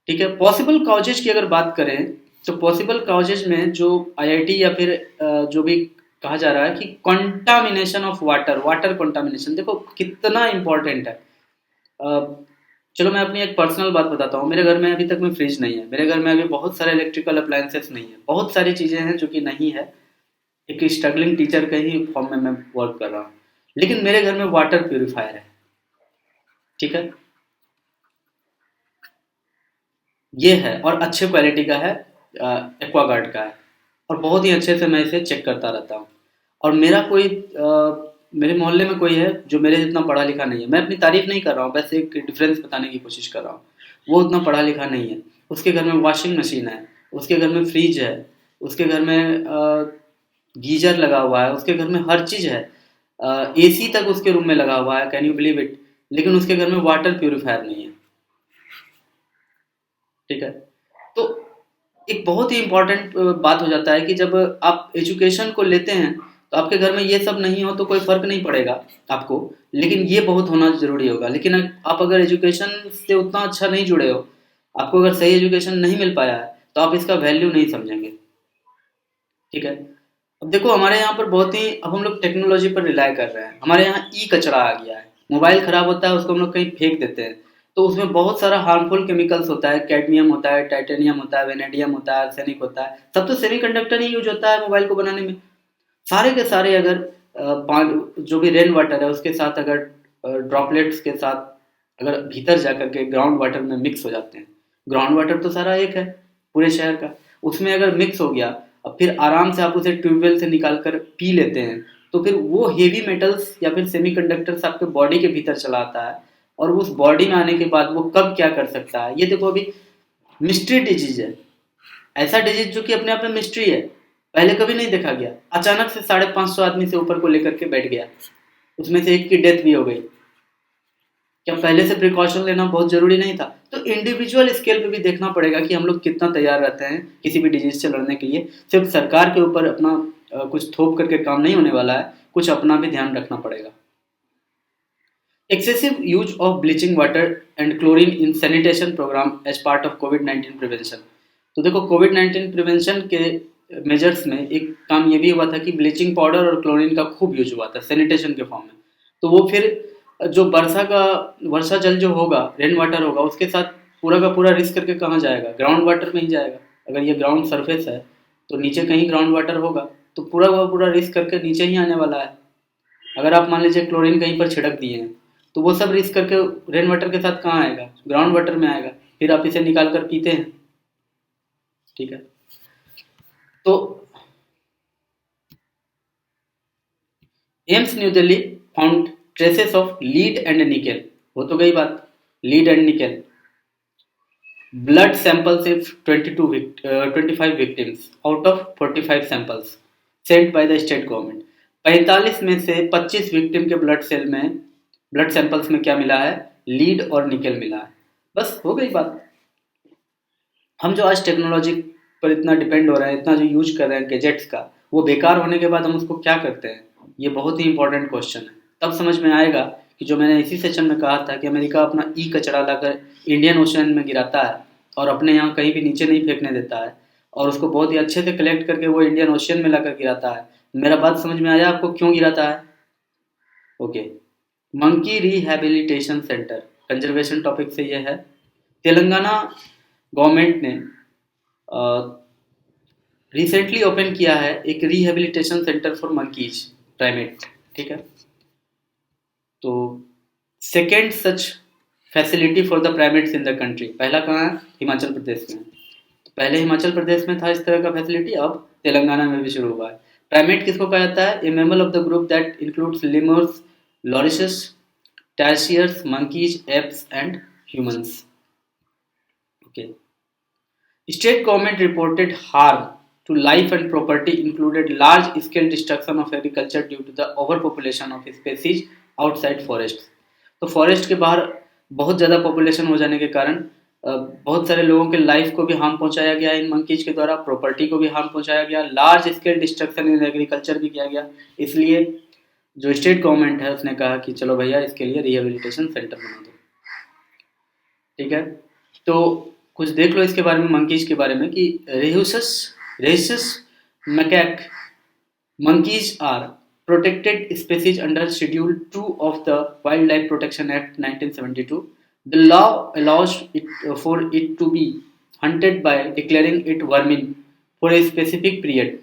ठीक है। पॉसिबल कॉजेज की अगर बात करें तो पॉसिबल कॉजेज में जो IIT या फिर जो भी कहा जा रहा है कि कंटामिनेशन ऑफ वाटर कंटामिनेशन, देखो कितना इंपॉर्टेंट है। चलो मैं अपनी एक पर्सनल बात बताता हूँ। मेरे घर में अभी तक में फ्रिज नहीं है, मेरे घर में अभी बहुत सारे इलेक्ट्रिकल अप्लायंसेस नहीं है, बहुत सारी चीज़ें हैं जो कि नहीं है। एक स्ट्रगलिंग टीचर के ही फॉर्म में मैं वर्क कर रहा हूँ, लेकिन मेरे घर में वाटर प्यूरिफायर है। ठीक है, ये है और अच्छे क्वालिटी का है, एक्वागार्ड का है और बहुत ही अच्छे से मैं इसे चेक करता रहता हूँ। और मेरा कोई मेरे मोहल्ले में कोई है जो मेरे जितना पढ़ा लिखा नहीं है। मैं अपनी तारीफ नहीं कर रहा हूँ, बस एक डिफरेंस बताने की कोशिश कर रहा हूँ। वो उतना पढ़ा लिखा नहीं है, उसके घर में वॉशिंग मशीन है, उसके घर में फ्रिज है, उसके घर में गीजर लगा हुआ है, उसके घर में हर चीज़ है, AC तक उसके रूम में लगा हुआ है, कैन यू बिलीव इट। लेकिन उसके घर में वाटर प्यूरिफायर नहीं है। ठीक है। तो एक बहुत ही इम्पोर्टेंट बात हो जाता है कि जब आप एजुकेशन को लेते हैं तो आपके घर में ये सब नहीं हो तो कोई फर्क नहीं पड़ेगा आपको, लेकिन ये बहुत होना जरूरी होगा। लेकिन आप अगर एजुकेशन से उतना अच्छा नहीं जुड़े हो, आपको अगर सही एजुकेशन नहीं मिल पाया है तो आप इसका वैल्यू नहीं समझेंगे। ठीक है। अब देखो हमारे यहाँ पर बहुत ही, अब हम लोग टेक्नोलॉजी पर रिलाय कर रहे हैं। हमारे यहाँ ई कचरा आ गया है, मोबाइल खराब होता है उसको हम लोग कहीं फेंक देते हैं, तो उसमें बहुत सारा हार्मफुल केमिकल्स होता है, कैडमियम होता है, टाइटेनियम होता है, वेनेडियम होता है, आर्सेनिक होता है। सब तो सेमीकंडक्टर ही यूज होता है मोबाइल को बनाने में। सारे के सारे अगर जो भी रेन वाटर है उसके साथ अगर ड्रॉपलेट्स के साथ अगर भीतर जा करके ग्राउंड वाटर में मिक्स हो जाते हैं, ग्राउंड वाटर तो सारा एक है पूरे शहर का, उसमें अगर मिक्स हो गया और फिर आराम से आप उसे ट्यूबवेल से निकाल कर पी लेते हैं, तो फिर वो हेवी मेटल्स या फिर सेमीकंडक्टर्स आपके बॉडी के भीतर चला आता है और उस बॉडी में आने के बाद वो कब क्या कर सकता है, ये देखो अभी मिस्ट्री डिजीज है। ऐसा डिजीज जो कि अपने आप में मिस्ट्री है, पहले कभी नहीं देखा गया, अचानक से 550 आदमी से ऊपर को लेकर के बैठ गया, उसमें से एक की डेथ भी हो गई। क्या पहले से प्रिकॉशन लेना बहुत जरूरी नहीं था? तो इंडिविजुअल स्केल पे भी देखना पड़ेगा कि हम लोग कितना तैयार रहते हैं किसी भी डिजीज से लड़ने के लिए। सिर्फ सरकार के ऊपर अपना कुछ थोप करके काम नहीं होने वाला है, कुछ अपना भी ध्यान रखना पड़ेगा। Excessive use of bleaching water and chlorine in sanitation program as part of COVID-19 prevention। तो देखो COVID-19 प्रिवेंशन के मेजर्स में एक काम ये भी हुआ था कि ब्लीचिंग पाउडर और क्लोरीन का खूब यूज हुआ था सैनिटेशन के फॉर्म में। तो वो फिर जो वर्षा जल जो होगा, रेन वाटर होगा, उसके साथ पूरा का पूरा रिस्क करके कहाँ जाएगा? ग्राउंड वाटर में ही जाएगा। अगर ये ग्राउंड सरफेस है तो नीचे कहीं ग्राउंड वाटर होगा, तो पूरा का पूरा रिस्क करके नीचे ही आने वाला है। अगर आप मान लीजिए क्लोरीन कहीं पर छिड़क दिए हैं तो वो सब रिस्क करके रेन वाटर के साथ कहाँ आएगा? ग्राउंड वाटर में आएगा, फिर आप इसे निकाल कर पीते हैं। ठीक है। तो AIIMS new Delhi found traces of lead and nickel. वो तो गई बात, lead and nickel. Blood samples if 25 victims out of 45 samples sent by the state government. 45 में से 25 विक्टिम के ब्लड सैंपल्स में क्या मिला है? लीड और निकल मिला है। बस हो गई बात। हम जो आज टेक्नोलॉजी पर इतना डिपेंड हो रहे हैं, इतना जो यूज कर रहे हैं गैजेट्स का, वो बेकार होने के बाद हम उसको क्या करते हैं? ये बहुत ही इंपॉर्टेंट क्वेश्चन है। तब समझ में आएगा कि जो मैंने इसी सेशन में कहा था कि अमेरिका अपना ई कचरा लाकर इंडियन ओशन में गिराता है और अपने यहाँ कहीं भी नीचे नहीं फेंकने देता है, और उसको बहुत ही अच्छे से कलेक्ट करके वो इंडियन ओशन में लाकर गिराता है। मेरा बात समझ में आया आपको क्यों गिराता है? Okay. Monkey rehabilitation centre, conservation topic से ये है। तेलंगाना गवर्नमेंट ने रिसेंटली ओपन किया है एक rehabilitation centre for monkeys primate, ठीक है। तो second such facility for the primates in the country. पहला कहाँ है? हिमाचल प्रदेश में। तो पहले हिमाचल प्रदेश में था इस तरह का फैसिलिटी, अब तेलंगाना में भी शुरू हुआ है। प्राइमेट किसको कहा जाता है? A mammal of the group that includes lemurs, lorises, tarsiers, monkeys, apes and humans. Okay. State government reported harm to life and property included large-scale destruction of agriculture due to the overpopulation of species outside forests। तो forest के बाहर बहुत ज़्यादा population हो जाने के कारण बहुत सारे लोगों के लाइफ को भी हार्म पहुंचाया गया इन मंकीज के द्वारा, प्रॉपर्टी को भी हार्म पहुंचाया गया, large scale destruction in agriculture भी किया गया। इसलिए जो स्टेट गवर्नमेंट है उसने कहा कि चलो भैया इसके लिए रिहेबिलिटेशन सेंटर बना दो, ठीक है। तो कुछ देख लो इसके बारे में, मंकीज के बारे में कि रेहुसस मैकेक monkeys are protected species under Schedule 2 of the Wildlife Protection Act 1972. The law allows for it to be hunted by declaring it vermin for a specific period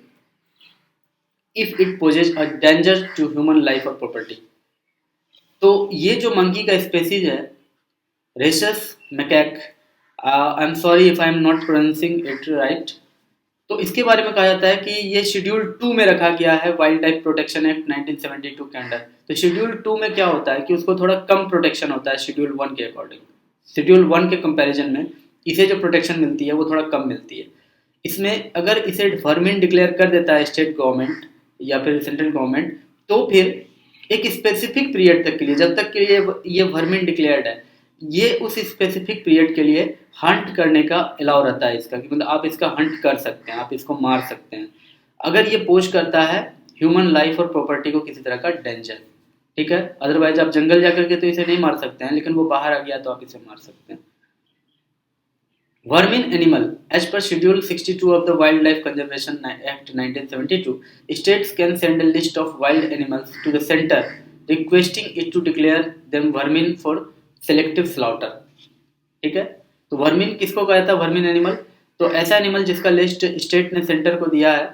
if it poses a danger to human life or property। तो ये जो monkey का species है rhesus macaque, I am sorry if I am not pronouncing it right, तो इसके बारे में कहा जाता है कि ये शेड्यूल 2 में रखा गया है वाइल्ड लाइफ प्रोटेक्शन एक्ट 1972 के अंडर। तो शेड्यूल 2 में क्या होता है कि उसको थोड़ा कम प्रोटेक्शन होता है शेड्यूल 1 के अकॉर्डिंग। शेड्यूल 1 के कंपैरिजन में इसे जो प्रोटेक्शन मिलती है वो थोड़ा कम मिलती है। इसमें अगर इसे वर्मिन डिक्लेयर कर देता है स्टेट गवर्नमेंट या फिर सेंट्रल गवर्नमेंट, तो फिर एक स्पेसिफिक पीरियड तक के लिए, जब तक के लिए ये वर्मिन डिक्लेयर्ड है, ये उस स्पेसिफिक पीरियड के लिए हंट करने का अलाउ रहता है इसका, कि मतलब आप इसका हंट कर सकते हैं, आप इसको मार सकते हैं अगर ये पोज करता है ह्यूमन लाइफ और प्रॉपर्टी को किसी तरह का डेंजर, ठीक है। अदरवाइज आप जंगल जाकर के तो इसे नहीं मार सकते हैं, लेकिन वो बाहर आ गया तो आप इसे मार सकते हैं। Vermin animal as per schedule 62 of the Wildlife Conservation Act 1972, states can send a list of wild animals to the center requesting it to declare them vermin for selective slaughter, ठीक है। तो वर्मिन किसको कहा जाता है? Vermin animal, तो ऐसा animal जिसका लिस्ट स्टेट ने सेंटर को दिया है,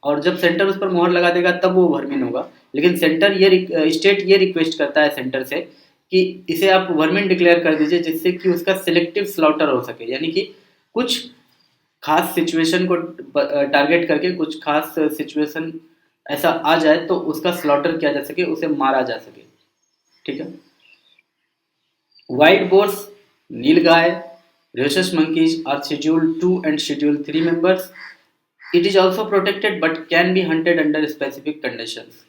और जब सेंटर उस पर मोहर लगा देगा तब वो वर्मिन होगा। लेकिन स्टेट ये रिक्वेस्ट करता है सेंटर से कि इसे आप वर्मिन डिक्लेयर कर दीजिए, जिससे कि उसका सिलेक्टिव स्लॉटर हो सके, यानी कि कुछ खास सिचुएशन को टारगेट करके कुछ खास सिचुएशन ऐसा आ जाए तो उसका स्लॉटर किया जा सके, उसे मारा जा सके, ठीक है। Wild boars, nilgai, rhesus monkeys are Schedule 2 and Schedule 3 members. It is also protected but can be hunted under specific conditions.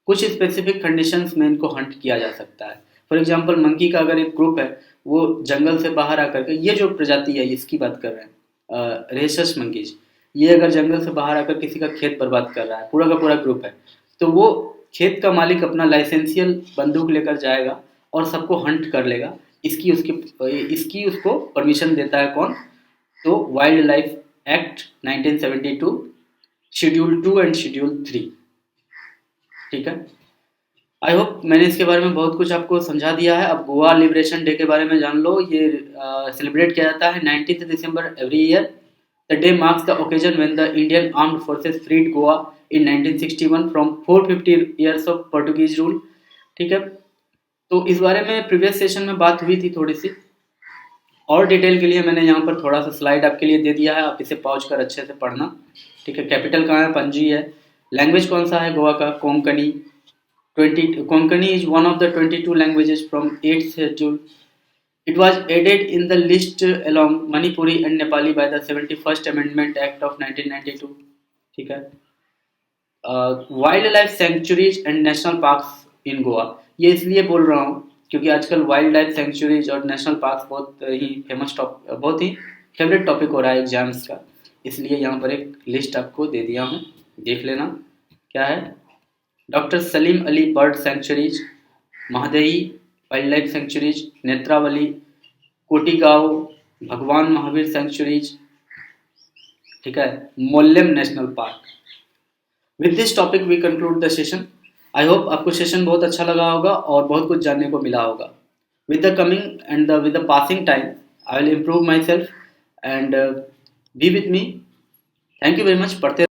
कुछ स्पेसिफिक कंडीशंस में इनको हंट किया जा सकता है। फॉर एग्जांपल मंकी का अगर एक ग्रुप है, वो जंगल से बाहर आकर के, ये जो प्रजाति है इसकी बात कर रहे हैं रेशस मंकीज, ये अगर जंगल से बाहर आकर किसी का खेत बर्बाद कर रहा है, पूरा का पूरा ग्रुप है, तो वो खेत का मालिक अपना लाइसेंसियल बंदूक लेकर जाएगा और सबको हंट कर लेगा। इसकी उसको परमिशन देता है कौन? तो wild life act 1972 schedule 2 and schedule 3, ठीक है। आई होप मैंने इसके बारे में बहुत कुछ आपको समझा दिया है। अब गोवा लिबरेशन डे के बारे में जान लो। ये सेलिब्रेट किया जाता है 19 December every year. The day marks the occasion when the Indian armed forces freed Goa in 1961 from 450 years of Portuguese rule, ठीक है। तो इस बारे में प्रीवियस सेशन में बात हुई थी थोड़ी सी, और डिटेल के लिए मैंने यहाँ पर थोड़ा सा स्लाइड आपके लिए दे दिया है, आप इसे पॉज कर अच्छे से पढ़ना, ठीक है। कैपिटल कहाँ है? पणजी है। लैंग्वेज कौन सा है गोवा का? Konkani. Konkani is one of the 22 languages from 8th schedule. It was added in the list along Manipuri and Nepali by the 71st amendment act of 1992, ठीक है। Wildlife sanctuaries and national parks in Goa, ये इसलिए बोल रहा हूँ क्योंकि आजकल वाइल्ड लाइफ सेंचुरीज और नेशनल पार्क बहुत ही फेवरेट टॉपिक हो रहा है एग्जाम्स का, इसलिए यहाँ पर एक लिस्ट आपको दे दिया हूँ, देख लेना क्या है। Doctor Salim Ali bird sanctuaries, Mhadei wildlife sanctuaries, Netravali, Cotigao Bhagwan Mahavir sanctuaries, ठीक है, Mollem national park. With this topic we conclude the session. I hope आपको सेशन बहुत अच्छा लगा होगा और बहुत कुछ जानने को मिला होगा। With the coming and with the passing time I will improve my self and B with me. Thank you very much. पढ़ते